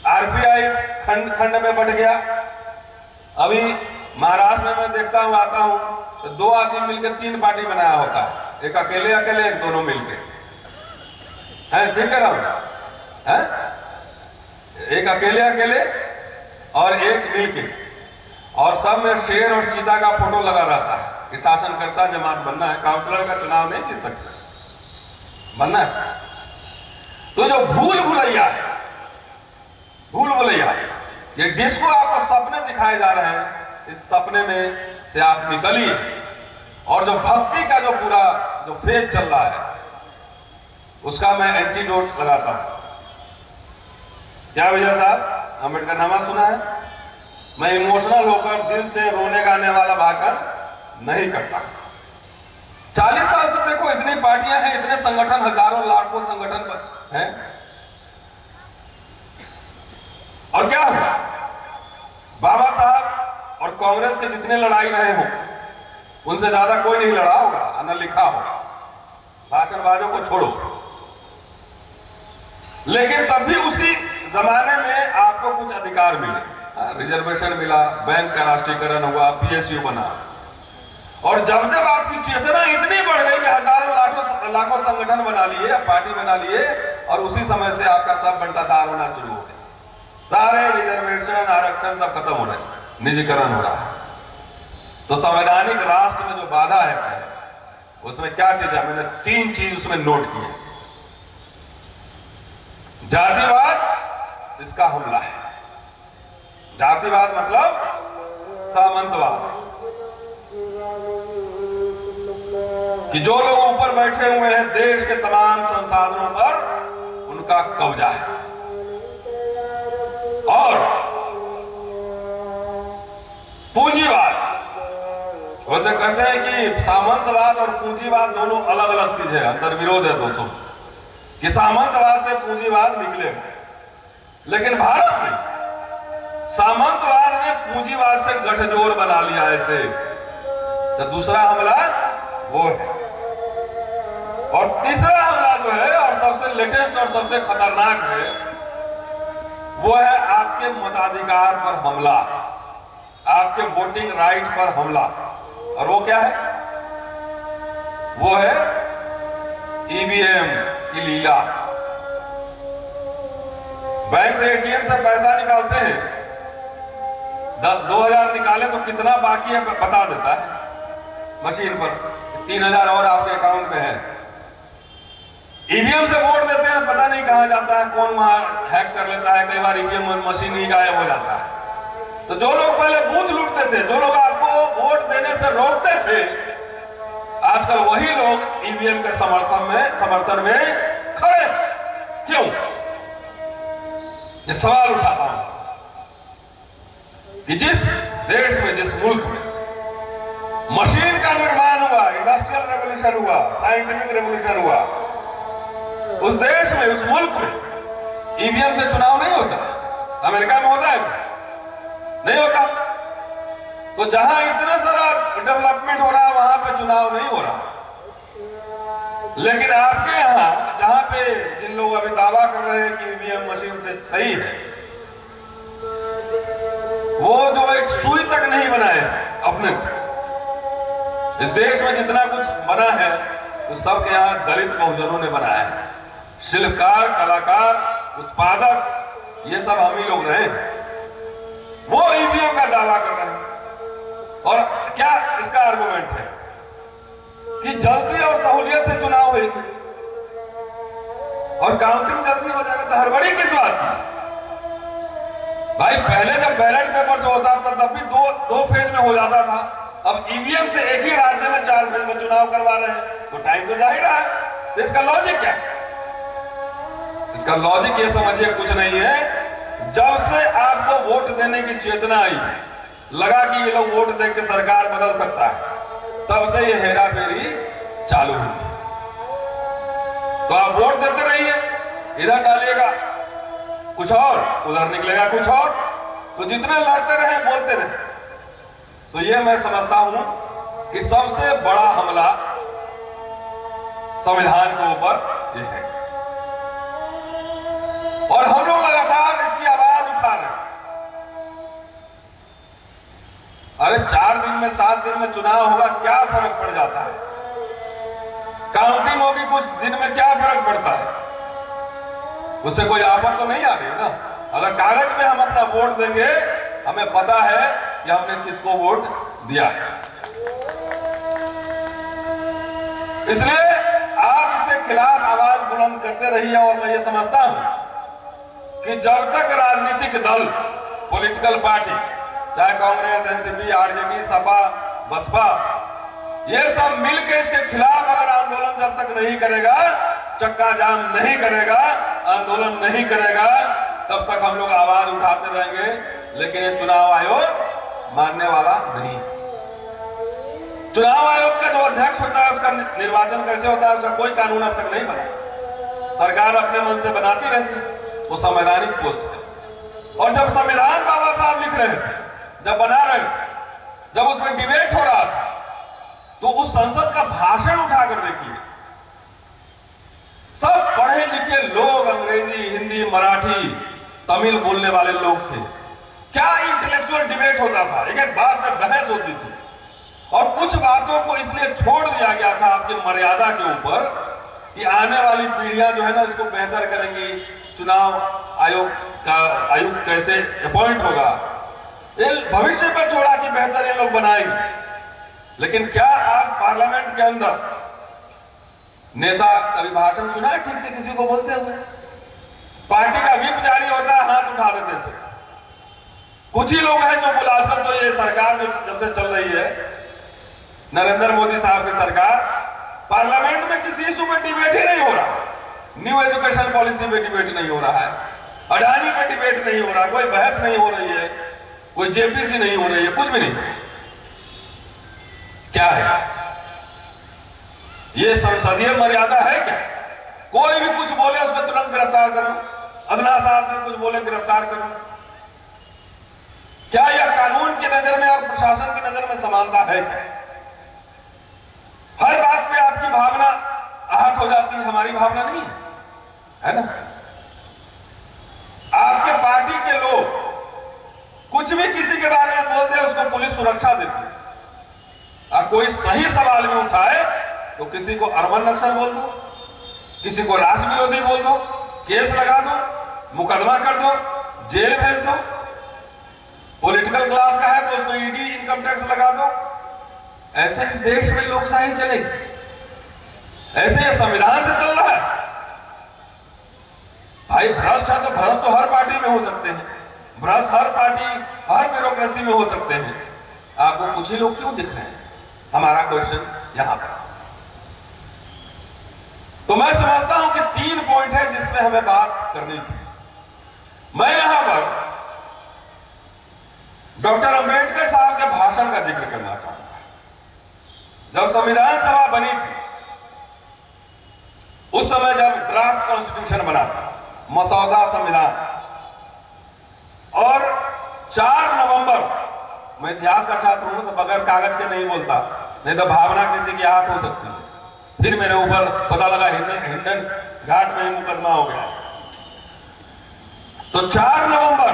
Speaker 4: आरपीआई खंड खंड में बट गया। अभी महाराष्ट्र में मैं देखता हूं, आता हूं तो 2 आदमी मिलकर 3 पार्टी बनाया होता है, एक अकेले अकेले, एक दोनों मिलके। हैं, ठीक है ना? हैं, एक अकेले अकेले और एक मिलके, और सब में शेर और चीता का फोटो लगा रहता है कि शासनकर्ता जमात बनना है, काउंसलर का चुनाव नहीं जीत सकते, बनना है। तो जो भूल भुलैया है, भूल भुलैया, ये डिस्को आपको सपने दिखाए जा रहे हैं, इस सपने में से आप निकलिए। और जो भक्ति का जो पूरा जो फेज चल रहा है उसका मैं एंटीडोट लगाता हूं। क्या भैया साहब, अम्बेडकर नामा सुना है? मैं इमोशनल होकर दिल से रोने गाने वाला भाषण नहीं करता। 40 साल से देखो इतनी पार्टियां हैं, इतने संगठन, हजारों लाखों संगठन हैं, और क्या हुआ? बाबा साहब और कांग्रेस के जितने लड़ाई रहे हो उनसे ज्यादा कोई नहीं लड़ा होगा, न लिखा होगा। भाषणबाजों को छोड़ो। लेकिन तब भी उसी जमाने में आपको कुछ अधिकार मिले, रिजर्वेशन मिला, बैंक का राष्ट्रीयकरण हुआ, पीएसयू बना। और जब जब आपकी चेतना इतनी बढ़ गई कि हजारों लाखों संगठन बना लिए, पार्टी बना लिए, और उसी समय से आपका सब बंटाधार होना शुरू हो गया। सारे रिजर्वेशन, आरक्षण सब खत्म हो रहे हैं, निजीकरण हो रहा है। तो संवैधानिक राष्ट्र में जो बाधा है उसमें क्या चीज है? मैंने 3 चीज उसमें नोट की है। जातिवाद इसका हमला है। जातिवाद मतलब सामंतवाद, कि जो लोग ऊपर बैठे हुए हैं, देश के तमाम संसाधनों पर उनका कब्जा है। और पूंजीवाद, वैसे कहते हैं कि सामंतवाद और पूंजीवाद दोनों अलग अलग चीज है, अंतर विरोध है दोस्तों, कि सामंतवाद से पूंजीवाद निकलेगा। लेकिन भारत में सामंतवाद ने पूंजीवाद से गठजोड़ बना लिया ऐसे। तो दूसरा हमला वो है। और तीसरा हमला जो है, और सबसे लेटेस्ट और सबसे खतरनाक है, वो है आपके मताधिकार पर हमला, आपके वोटिंग राइट पर हमला। और वो क्या है? वो है ईवीएम की लीला। बैंक से, एटीएम से पैसा निकालते हैं, 2000 निकाले तो कितना बाकी है बता देता है मशीन पर, 3000 और आपके अकाउंट में है। ईवीएम से वोट देते हैं, पता नहीं कहां जाता है, कौन वहां हैक कर लेता है, कई बार ईवीएम मशीन ही गायब हो जाता है। तो जो लोग पहले बूथ लूटते थे, जो लोग आपको वोट देने से रोकते थे, आजकल वही लोग ईवीएम के समर्थन में खड़े। क्यों? ये सवाल उठाता हूं कि जिस देश में, जिस मुल्क में मशीन का निर्माण हुआ, इंडस्ट्रियल रेवोल्यूशन हुआ, साइंटिफिक रेवोल्यूशन हुआ, उस देश में, उस मुल्क में ईवीएम से चुनाव नहीं होता। अमेरिका में होता है? नहीं होता। तो जहां इतना सारा डेवलपमेंट हो रहा है वहां पे चुनाव नहीं हो रहा। लेकिन आपके यहां, जहां पे जिन लोग अभी दावा कर रहे हैं कि ईवीएम मशीन से सही है, वो जो एक सुई तक नहीं बनाए अपने से। इस देश में जितना कुछ बना है वो सब के यहाँ दलित बहुजनों ने बनाया है। शिल्पकार, कलाकार, उत्पादक, ये सब हम ही लोग रहे हैं। वो ईवीएम का दावा कर रहे हैं। और क्या इसका आर्गुमेंट है कि जल्दी और सहूलियत से चुनाव होगी और काउंटिंग जल्दी हो जाएगा। तो हड़बड़ी किस बात की? भाई पहले जब बैलेट पेपर से होता था तब भी दो फेज में हो जाता था। अब ईवीएम से एक ही राज्य में 4 फेज में चुनाव करवा रहे हैं, तो टाइम तो जा ही रहा है। तो इसका लॉजिक क्या है? इसका लॉजिक ये समझिए कुछ नहीं है। जब से आपको वोट देने की चेतना आई, लगा कि ये लोग वोट दे के सरकार बदल सकता है, तब से ये हेरा फेरी चालू हुई। तो आप वोट देते रहिए, इधर डालिएगा कुछ और, उधर निकलेगा कुछ और, तो जितने लड़ते रहे बोलते रहे। तो ये मैं समझता हूं कि सबसे बड़ा हमला संविधान के ऊपर ये है, और हम लोग लगातार इसकी आवाज उठा रहे हैं। अरे 4 दिन में 7 दिन में चुनाव होगा, क्या फर्क पड़ जाता है? काउंटिंग होगी कुछ दिन में, क्या फर्क पड़ता है? उससे कोई आफत तो नहीं आ रही है ना। अगर कागज में हम अपना वोट देंगे, हमें पता है कि हमने किसको वोट दिया है। इसलिए आप इसके खिलाफ आवाज बुलंद करते रहिए। और मैं ये समझता हूं कि जब तक राजनीतिक दल, पॉलिटिकल पार्टी, चाहे कांग्रेस, एनसीपी, आरजेडी, सपा, बसपा, ये सब मिलकर इसके खिलाफ अगर आंदोलन जब तक नहीं करेगा, चक्का जाम नहीं करेगा, आंदोलन नहीं करेगा, तब तक हम लोग आवाज उठाते रहेंगे। लेकिन ये चुनाव आयोग मानने वाला नहीं। चुनाव आयोग का जो अध्यक्ष होता है, उसका निर्वाचन कैसे होता है, उसका कोई कानून अब तक नहीं बना। सरकार अपने मन से बनाती रहती है, वो संवैधानिक पोस्ट है। और जब संविधान बाबा साहब लिख रहे थे, जब बना रहे थे, जब उसमें डिबेट हो रहा था, तो उस संसद का भाषण उठाकर देखिए, सब पढ़े लिखे लोग, अंग्रेजी, हिंदी, मराठी, तमिल बोलने वाले लोग थे। क्या इंटेलेक्चुअल डिबेट होता था, एक एक बात में बहस होती थी। और कुछ बातों को इसलिए छोड़ दिया गया था आपकी मर्यादा के ऊपर कि आने वाली पीढ़ियां जो है ना, इसको बेहतर करेंगी। चुनाव आयोग का आयुक्त कैसे अपॉइंट होगा, ये भविष्य पर छोड़ा कि बेहतर ये लोग बनाएंगे। लेकिन क्या आज पार्लियामेंट के अंदर नेता कभी भाषण सुना है ठीक से किसी को बोलते हुए? पार्टी का व्हिप जारी होता है, हाथ उठा देते थे। कुछ ही लोग हैं जो बोला। आजकल तो ये सरकार जो जब से चल रही है, नरेंद्र मोदी साहब की सरकार, पार्लियामेंट में किसी इशू पे डिबेट ही नहीं हो रहा। न्यू एजुकेशन पॉलिसी पे डिबेट नहीं हो रहा है, अडानी पे डिबेट नहीं हो रहा, कोई बहस नहीं हो रही है, कोई जेपीसी नहीं हो रही है, कुछ भी नहीं। क्या है ये? संसदीय मर्यादा है क्या? कोई भी कुछ बोले उसको तुरंत गिरफ्तार करो, अदना साहब भी कुछ बोले गिरफ्तार करो। क्या यह कानून की नजर में और प्रशासन की नजर में समानता है क्या? हर बात पे आपकी भावना आहत हो जाती है, हमारी भावना नहीं है ना। आपके पार्टी के लोग कुछ भी किसी के बारे में बोलते हैं, उसको पुलिस सुरक्षा देती है। आप कोई सही सवाल में उठाए तो किसी को अरबन नक्सल बोल दो, किसी को राष्ट्र विरोधी बोल दो, केस लगा दो, मुकदमा कर दो, जेल भेज दो। पॉलिटिकल क्लास का है तो उसको ईडी, इनकम टैक्स लगा दो। ऐसे इस देश में लोकशाही चलेगी? ऐसे ये संविधान से चल रहा है? भाई भ्रष्ट है तो भ्रष्ट तो हर पार्टी में हो सकते हैं, भ्रष्ट हर पार्टी, हर ब्यूरोक्रेसी में हो सकते हैं। आपको कुछ ही लोग क्यों दिख रहे हैं? हमारा क्वेश्चन यहां पर। तो मैं समझता हूं कि 3 पॉइंट है जिसमें हमें बात करनी थी। मैं यहां पर डॉक्टर अंबेडकर साहब के भाषण का जिक्र करना चाहूंगा। जब संविधान सभा बनी थी, उस समय जब ड्राफ्ट कॉन्स्टिट्यूशन बना था, मसौदा संविधान, और 4 नवंबर, मैं इतिहास का छात्र हूं तो बगैर कागज के नहीं बोलता, नहीं तो भावना किसी की आहत हो सकती है। फिर मेरे ऊपर पता लगा हिंडन घाट में ही मुकदमा हो गया। तो 4 नवंबर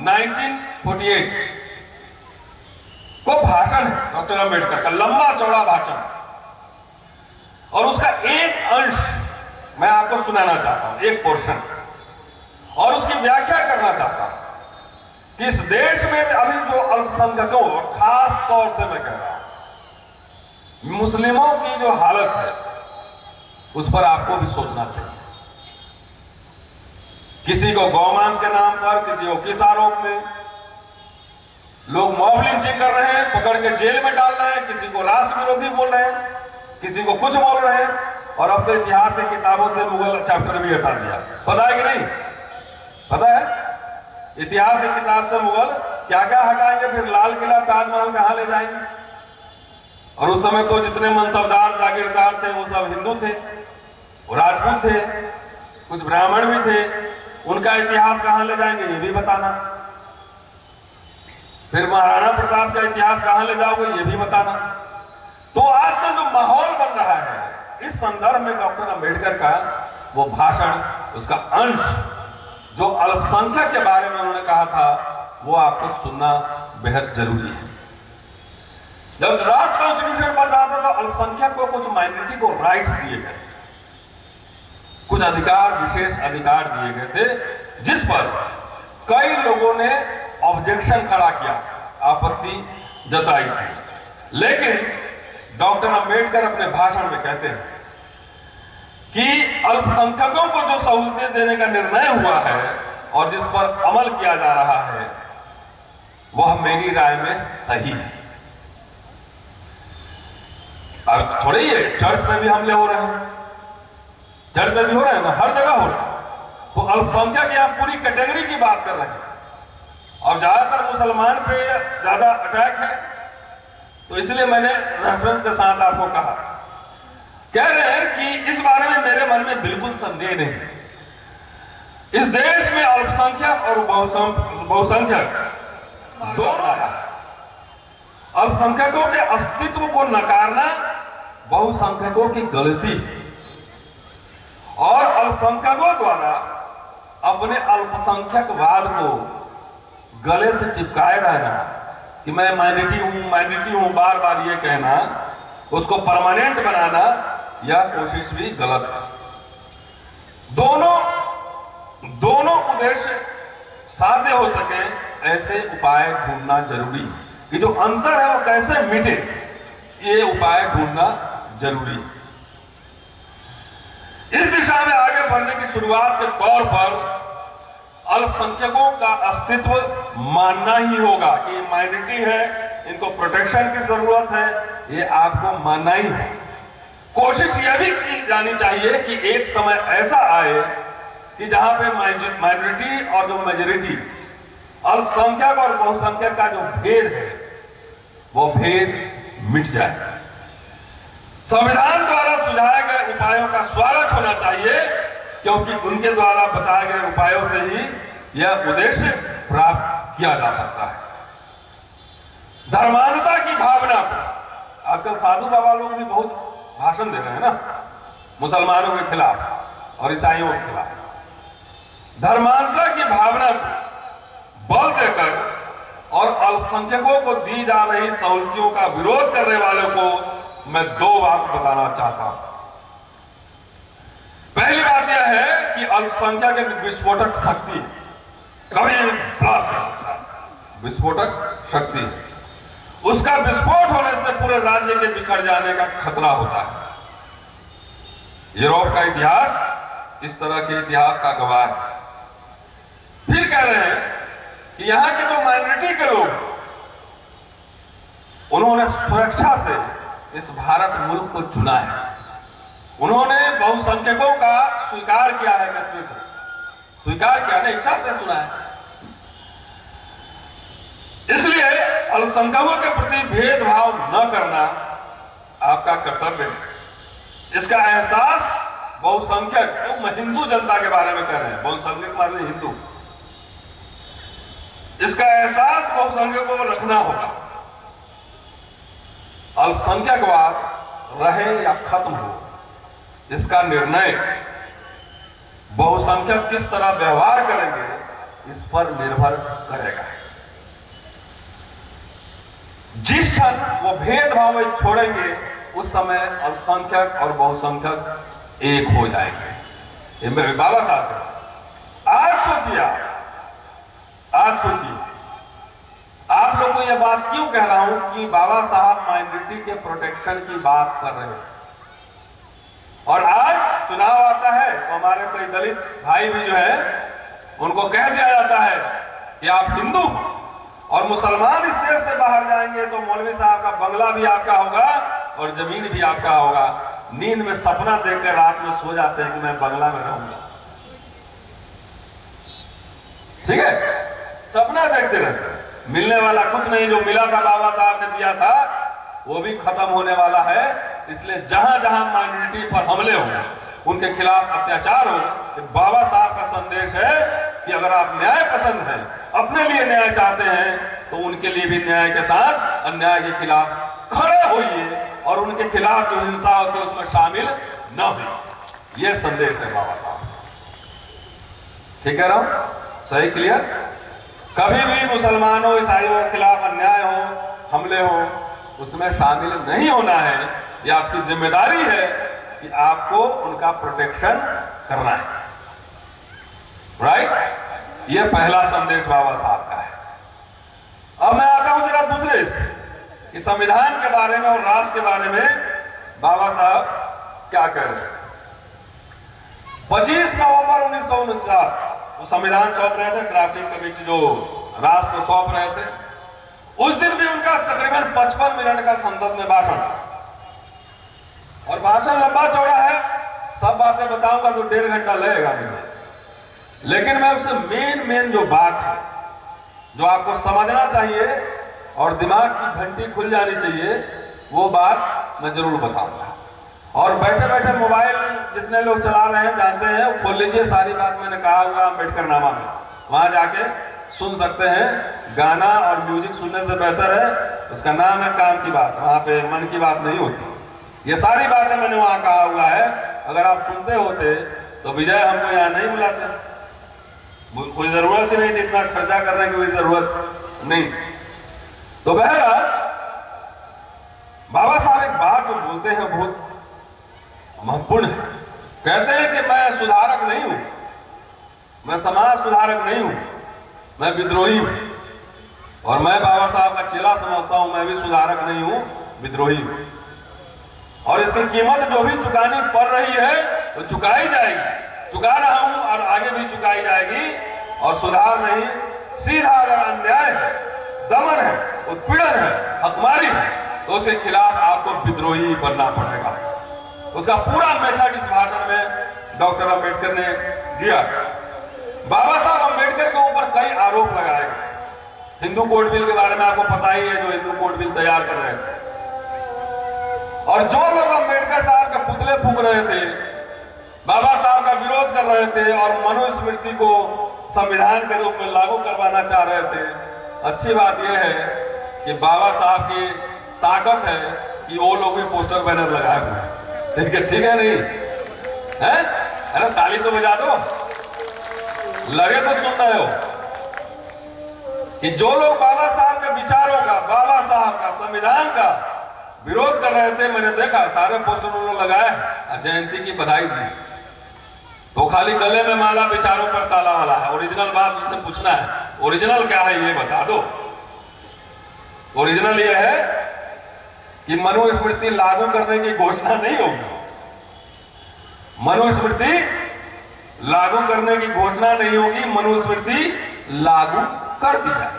Speaker 4: 1948 को भाषण है डॉक्टर अंबेडकर का, लंबा चौड़ा भाषण, और उसका एक अंश मैं आपको सुनाना चाहता हूं, एक पोर्शन, और उसकी व्याख्या करना चाहता हूं कि इस देश में अभी जो अल्पसंख्यकों, और खास तौर से मैं कह रहा हूं मुस्लिमों की जो हालत है, उस पर आपको भी सोचना चाहिए। किसी को गौमांस के नाम पर, किसी को किस आरोप में लोग मॉब लिंचिंग कर रहे हैं, पकड़ के जेल में डाल रहे हैं, किसी को राष्ट्र विरोधी बोल रहे हैं। किसी को कुछ बोल रहे हैं, और अब तो इतिहास की किताबों से मुगल चैप्टर भी हटा दिया। पता है कि नहीं? पता है इतिहास की किताब से मुगल क्या क्या हटाएंगे, फिर लाल किला ताजमहल कहां ले जाएंगे। और उस समय तो जितने मनसबदार जागीरदार थे वो सब हिंदू थे, वो राजपूत थे, कुछ ब्राह्मण भी थे, उनका इतिहास कहां ले जाएंगे ये भी बताना। फिर महाराणा प्रताप का इतिहास कहां ले जाओगे ये भी बताना। तो आजकल जो माहौल बन रहा है, इस संदर्भ में डॉक्टर अंबेडकर का वो भाषण, उसका अंश जो अल्पसंख्यक के बारे में उन्होंने कहा था, वो आपको सुनना बेहद जरूरी है। जब ड्राफ्ट कॉन्स्टिट्यूशन बन रहा था तो अल्पसंख्यक को कुछ माइनॉरिटी को राइट्स दिए गए, कुछ अधिकार, विशेष अधिकार दिए गए थे, जिस पर कई लोगों ने ऑब्जेक्शन खड़ा किया, आपत्ति जताई थी। लेकिन डॉक्टर अंबेडकर अपने भाषण में कहते हैं कि अल्पसंख्यकों को जो सहूलतें देने का निर्णय हुआ है और जिस पर अमल किया जा रहा है, वह मेरी राय में सही है। अब थोड़े ही है, चर्च में भी हमले हो रहे हैं, चर्च में भी हो रहे हैं ना, हर जगह हो रहे हैं। तो अल्पसंख्यक यहाँ पूरी कैटेगरी की बात कर रहे हैं, और ज्यादातर मुसलमान पे ज्यादा अटैक है। तो इसलिए मैंने रेफरेंस के साथ आपको कहा, कह रहे हैं कि इस बारे में मेरे मन में बिल्कुल संदेह नहीं। इस देश में अल्पसंख्यक और बहुसंख्यक दोनों है। अल्पसंख्यकों के अस्तित्व को नकारना बहुसंख्यकों की गलती, और अल्पसंख्यकों द्वारा अपने अल्पसंख्यकवाद को गले से चिपकाए रहना कि मैं माइनॉरिटी हूं, बार बार ये कहना, उसको परमानेंट बनाना, यह कोशिश भी गलत है। दोनों उद्देश्य साध्य हो सके ऐसे उपाय ढूंढना जरूरी है, कि जो अंतर है वो कैसे मिटे, ये उपाय ढूंढना जरूरी है। इस दिशा में आगे बढ़ने की शुरुआत के तौर पर अल्पसंख्यकों का अस्तित्व मानना ही होगा कि ये माइनॉरिटी है, इनको प्रोटेक्शन की जरूरत है, ये आपको मानना ही है। कोशिश यह भी की जानी चाहिए कि एक समय ऐसा आए कि जहां पे माइनॉरिटी और जो मेजॉरिटी, अल्पसंख्यक और बहुसंख्यक का जो भेद है, वो भेद मिट जाए। संविधान द्वारा सुझाए गए उपायों का स्वागत होना चाहिए, क्योंकि उनके द्वारा बताए गए उपायों से ही यह उद्देश्य प्राप्त किया जा सकता है। धर्मांधता की भावना को आजकल साधु बाबा लोग भी बहुत भाषण दे रहे हैं ना, मुसलमानों के खिलाफ और ईसाइयों के खिलाफ। धर्मांधता की भावना को बल देकर और अल्पसंख्यकों को दी जा रही सहूलियतों का विरोध करने वालों को मैं दो बात बताना चाहता हूं। पहली बात यह है कि अल्पसंख्यक एक विस्फोटक शक्ति, कभी विस्फोटक शक्ति, उसका विस्फोट होने से पूरे राज्य के बिखर जाने का खतरा होता है। यूरोप का इतिहास इस तरह के इतिहास का गवाह है। फिर कह रहे हैं कि यहां के जो माइनॉरिटी के लोग, उन्होंने स्वेच्छा से इस भारत मुल्क को चुना है, उन्होंने बहुसंख्यकों का स्वीकार किया है, नेतृत्व स्वीकार किया है, इच्छा से चुना है। इसलिए अल्पसंख्यकों के प्रति भेदभाव न करना आपका कर्तव्य है। इसका एहसास बहुसंख्यक, हिंदू जनता के बारे में कह रहे हैं, बहुसंख्यक माने हिंदू, इसका एहसास बहुसंख्यकों को रखना होगा। अल्पसंख्यकवाद रहे या खत्म हो, इसका निर्णय बहुसंख्यक किस तरह व्यवहार करेंगे इस पर निर्भर करेगा। जिस क्षण वो भेदभाव छोड़ेंगे, उस समय अल्पसंख्यक और बहुसंख्यक एक हो जाएंगे। ये मेरे बाबा साहब है। आज सोचिए, आप लोग को यह बात क्यों कह रहा हूं कि बाबा साहब माइनॉरिटी के प्रोटेक्शन की बात कर रहे थे, और आज चुनाव आता है तो हमारे कई दलित भाई भी जो है, उनको कह दिया जाता है कि आप हिंदू और मुसलमान इस देश से बाहर जाएंगे तो मौलवी साहब का बंगला भी आपका होगा और जमीन भी आपका होगा। नींद में सपना देखकर रात में सो जाते हैं कि मैं बंगला में रहूंगा, ठीक है, सपना देखते रहते हैं। मिलने वाला कुछ नहीं, जो मिला था बाबा साहब ने दिया था वो भी खत्म होने वाला है। इसलिए जहां जहां माइनॉरिटी पर हमले हों, उनके खिलाफ अत्याचार हो, तो बाबा साहब का संदेश है कि अगर आप न्याय पसंद हैं, अपने लिए न्याय चाहते हैं, तो उनके लिए भी न्याय के साथ अन्याय के खिलाफ खड़े होइए और उनके खिलाफ जो हिंसा होती है उसमें शामिल न हो। यह संदेश है बाबा साहब, ठीक है ना? सही, क्लियर? कभी भी मुसलमानों ईसाइयों के खिलाफ अन्याय हो, हमले हो, उसमें शामिल नहीं होना है। यह आपकी जिम्मेदारी है कि आपको उनका प्रोटेक्शन करना है, राइट? यह पहला संदेश बाबा साहब का है। अब मैं आता हूं जरा दूसरे इसमें कि संविधान के बारे में और राष्ट्र के बारे में बाबा साहब क्या कह रहे थे। 25 नवंबर 1949 वो संविधान सौंप रहे थे, ड्राफ्टिंग कमेटी जो राष्ट्र को सौंप रहे थे। उस दिन भी उनका तकरीबन 55 मिनट का संसद में भाषण, और भाषण लंबा चौड़ा है, सब बातें बताऊंगा तो 1.5 घंटा लगेगा मुझे। लेकिन मैं उससे मेन जो बात है, जो आपको समझना चाहिए और दिमाग की घंटी खुल जानी चाहिए, वो बात मैं जरूर बताऊंगा। और बैठे बैठे मोबाइल जितने लोग चला रहे हैं जानते हैं, खोल लीजिए, सारी बात मैंने कहा हुआ अम्बेडकर नामा में, वहां जाके सुन सकते हैं। गाना और म्यूजिक सुनने से बेहतर है, उसका नाम है काम की बात, वहां पे मन की बात नहीं होती। ये सारी बातें मैंने वहां कहा हुआ है। अगर आप सुनते होते तो विजय हमको यहाँ नहीं बुलाते, कोई जरूरत ही नहीं थी, इतना खर्चा करने की कोई जरूरत नहीं। तो बहरहाल बाबा साहब एक बात जो बोलते हैं बहुत महत्वपूर्ण है। कहते हैं कि मैं सुधारक नहीं हूं, मैं समाज सुधारक नहीं हूं, मैं विद्रोही हूं। और मैं बाबा साहब का चेला समझता हूं, मैं भी सुधारक नहीं हूं, विद्रोही हूं। और इसकी कीमत जो भी चुकानी पड़ रही है वो चुकाई जाएगी, चुका रहा हूं और आगे भी चुकाई जाएगी। और सुधार नहीं, सीधा अगर अन्याय है, दमन है, उत्पीड़न है, हकमारी है, तो उसके खिलाफ आपको विद्रोही बनना पड़ेगा। उसका पूरा मेथड इस भाषण में डॉक्टर अंबेडकर ने दिया। बाबा साहब अंबेडकर के ऊपर कई आरोप लगाए गए। हिंदू कोड बिल के बारे में आपको पता ही है, जो हिंदू कोड बिल तैयार कर रहे थे, और जो लोग अंबेडकर साहब के पुतले फूंक रहे थे, बाबा साहब का विरोध कर रहे थे और मनुस्मृति को संविधान के रूप में लागू करवाना चाह रहे थे, अच्छी बात यह है कि बाबा साहब की ताकत है कि वो लोग भी पोस्टर बैनर लगाए हुए हैं। ठीक है नहीं है? अरे ताली तो बजा दो, लगे तो सुन रहे हो कि जो लोग बाबा साहब के विचारों का, बाबा साहब का, संविधान का विरोध कर रहे थे, मैंने देखा सारे पोस्टर उन्होंने लगाए, जयंती की बधाई दी। तो खाली गले में माला, विचारों पर ताला वाला है। ओरिजिनल बात उससे पूछना है, ओरिजिनल क्या है ये बता दो। ओरिजिनल ये है कि मनुस्मृति लागू करने की घोषणा नहीं होगी, मनुस्मृति लागू करने की घोषणा नहीं होगी, मनुस्मृति लागू कर दी जाए।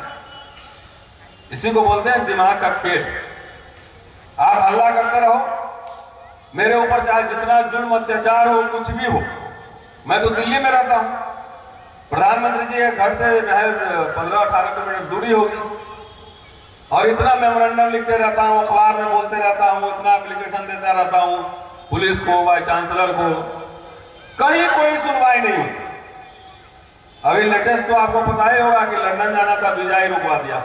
Speaker 4: इसी को बोलते हैं दिमाग का खेल। आप हल्ला करते रहो, मेरे ऊपर चाहे जितना जुल्म अत्याचार हो, कुछ भी हो। मैं तो दिल्ली में रहता हूं, प्रधानमंत्री जी के घर से महज 15-18 किलोमीटर दूरी होगी, और इतना मेमोरेंडम लिखते रहता हूं, अखबार में बोलते रहता हूं, इतना एप्लीकेशन देता रहता हूं पुलिस को, वाइस चांसलर को, कहीं कोई सुनवाई नहीं होती। अभी लेटेस्ट तो आपको पता ही होगा कि लंदन जाना था, वीजा ही रुकवा दिया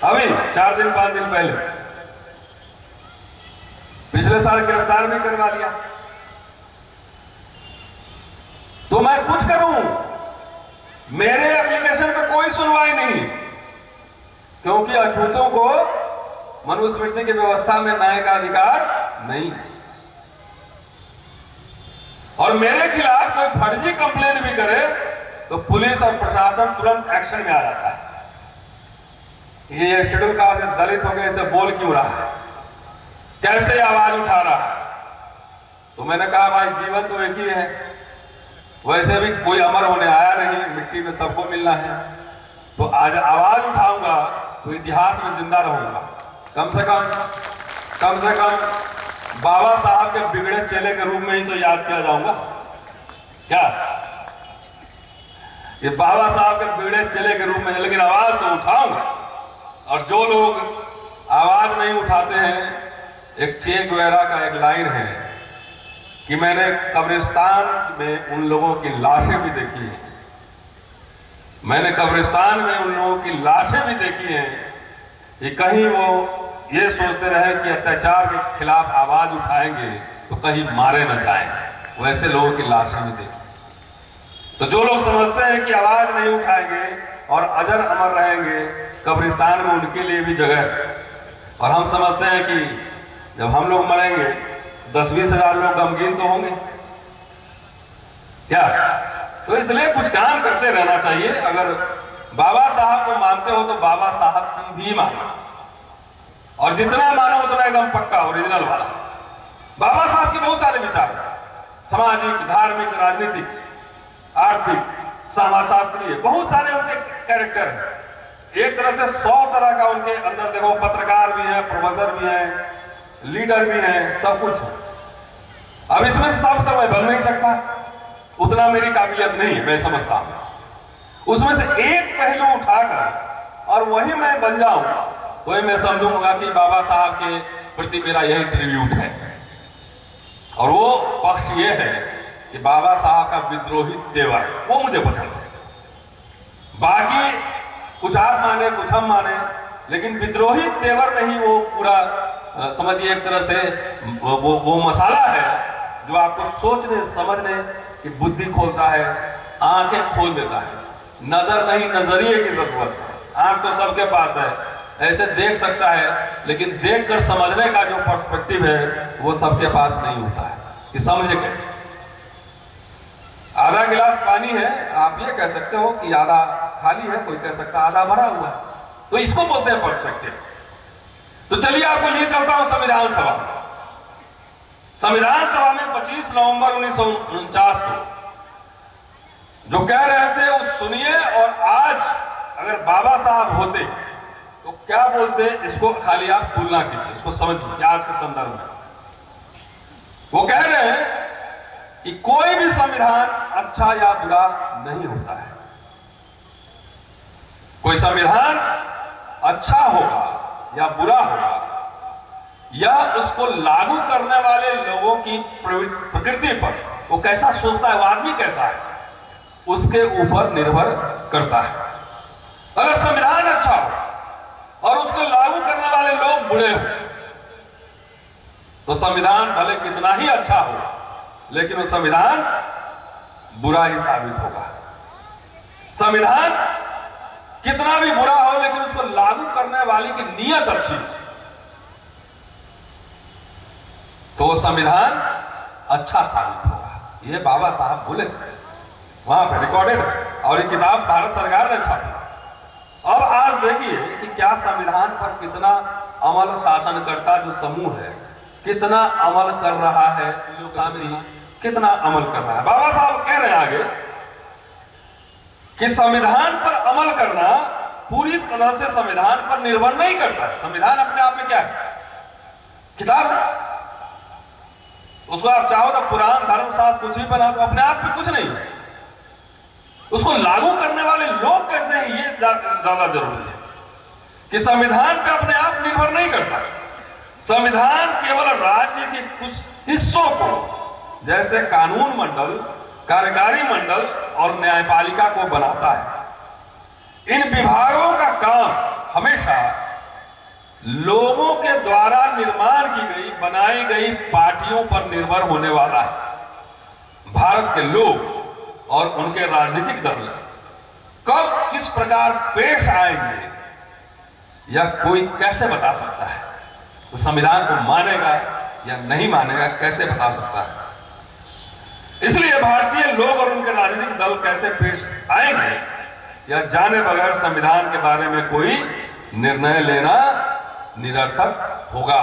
Speaker 4: अभी 4 दिन 5 दिन पहले। पिछले साल गिरफ्तार भी करवा लिया। तो मैं कुछ करूं, मेरे एप्लीकेशन पे कोई सुनवाई नहीं, क्योंकि अछूतों को मनुस्मृति की व्यवस्था में न्याय का अधिकार नहीं। और मेरे खिलाफ कोई फर्जी कंप्लेन भी करे तो पुलिस और प्रशासन तुरंत एक्शन में आ जाता है। ये शेड्यूल कास्ट से दलित हो गए, इसे बोल क्यों रहा है, कैसे आवाज उठा रहा है। तो मैंने कहा भाई जीवन तो एक ही है, वैसे भी कोई अमर होने आया नहीं, मिट्टी में सबको मिलना है। तो आज आवाज उठाऊंगा तो इतिहास में जिंदा रहूंगा। कम से कम बाबा साहब के बिगड़े चेले के रूप में ही तो याद किया जाऊंगा क्या? ये बाबा साहब के बिगड़े चेले के रूप में, लेकिन आवाज तो उठाऊंगा। और जो लोग आवाज नहीं उठाते हैं, एक चे गुवेरा का एक लाइन है कि मैंने कब्रिस्तान में उन लोगों की लाशें भी देखी हैं, मैंने कब्रिस्तान में उन लोगों की लाशें भी देखी हैं कि कहीं वो ये सोचते रहे कि अत्याचार के खिलाफ आवाज उठाएंगे तो कहीं मारे न जाएं, वैसे लोगों की लाशें भी देखी। तो जो लोग समझते हैं कि आवाज नहीं उठाएंगे और अजर अमर रहेंगे, कब्रिस्तान में उनके लिए भी जगह है। और हम समझते हैं कि जब हम लोग मरेंगे 10-20 हजार लोग गमगीन तो होंगे क्या? तो इसलिए कुछ काम करते रहना चाहिए। अगर बाबा साहब को मानते हो तो बाबा साहब की भी मानो, और जितना मानो उतना एकदम पक्का ओरिजिनल वाला। बाबा साहब के बहुत सारे विचार, सामाजिक, धार्मिक, राजनीतिक, आर्थिक, समाजशास्त्रीय, बहुत सारे उनके कैरेक्टर हैं। एक तरह से 100 तरह का उनके अंदर देखो, पत्रकार भी हैं, प्रोफेसर भी हैं, लीडर भी हैं, सब कुछ है। अब इसमें सब तो मैं बन नहीं सकता, उतना मेरी काबिलियत नहीं है, मैं समझता हूं। उसमें से एक पहलू उठाकर और वही मैं बन जाऊं तो मैं समझूंगा कि बाबा साहब के प्रति मेरा यही ट्रिब्यूट है। और वो पक्ष ये है कि बाबा साहब का विद्रोही तेवर, वो मुझे पसंद है। बाकी कुछ आप माने, कुछ हम माने, लेकिन विद्रोही तेवर में ही वो पूरा समझिए एक तरह से वो मसाला है जो आपको सोचने समझने की बुद्धि खोलता है, आंखें खोल देता है। नजर नहीं, नजरिए की जरूरत है। आंख तो सबके पास है, ऐसे देख सकता है, लेकिन देखकर समझने का जो पर्सपेक्टिव है वो सबके पास नहीं होता है कि समझे कैसे। आधा गिलास पानी है, आप ये कह सकते हो कि आधा खाली है, कोई कह सकता है आधा भरा हुआ है, तो इसको बोलते हैं पर्सपेक्टिव। तो चलिए आपको लिए चलता हूं संविधान सभा। संविधान सभा में 25 नवंबर 1949 को जो कह रहे थे वो सुनिए, और आज अगर बाबा साहब होते तो क्या बोलते, इसको खाली आप तुलना कीजिए, इसको समझिए कि आज के संदर्भ में वो कह रहे हैं कि कोई भी संविधान अच्छा या बुरा नहीं होता है। कोई संविधान अच्छा होगा या बुरा होगा, या उसको लागू करने वाले लोगों की प्रकृति पर, वो कैसा सोचता है, वो आदमी कैसा है, उसके ऊपर निर्भर करता है। अगर संविधान अच्छा हो और उसको लागू करने वाले लोग बुरे हो तो संविधान भले कितना ही अच्छा हो, लेकिन वो संविधान बुरा ही साबित होगा। संविधान कितना भी बुरा हो, लेकिन उसको लागू करने वाले की नीयत अच्छी हो तो वो संविधान अच्छा साबित होगा। ये बाबा साहब बोले थे, वहां पे रिकॉर्डेड है, और ये किताब भारत सरकार ने छापी। अब आज देखिए कि क्या संविधान पर कितना अमल शासनकर्ता जो समूह है कितना अमल कर रहा है, शामिल कितना अमल कर रहा है। बाबा साहब कह रहे हैं आगे कि संविधान पर अमल करना पूरी तरह से संविधान पर निर्भर नहीं करता है। संविधान अपने आप में क्या है, किताब है, उसको आप चाहो तो पुराण धर्मशास्त्र कुछ भी बना दो, अपने आप में कुछ नहीं है। उसको लागू करने वाले लोग कैसे हैं, ये ज्यादा जरूरी है कि संविधान पे अपने आप निर्भर नहीं करता। संविधान केवल राज्य के कुछ हिस्सों को, जैसे कानून मंडल, कार्यकारी मंडल और न्यायपालिका को बनाता है। इन विभागों का काम हमेशा लोगों के द्वारा निर्माण की गई, बनाई गई पार्टियों पर निर्भर होने वाला है। भारत के लोग और उनके राजनीतिक दल कब किस प्रकार पेश आएंगे या कोई कैसे बता सकता है? तो संविधान को मानेगा या नहीं मानेगा कैसे बता सकता है? इसलिए भारतीय लोग और उनके राजनीतिक दल कैसे पेश आएंगे या जाने बगैर संविधान के बारे में कोई निर्णय लेना निरर्थक होगा।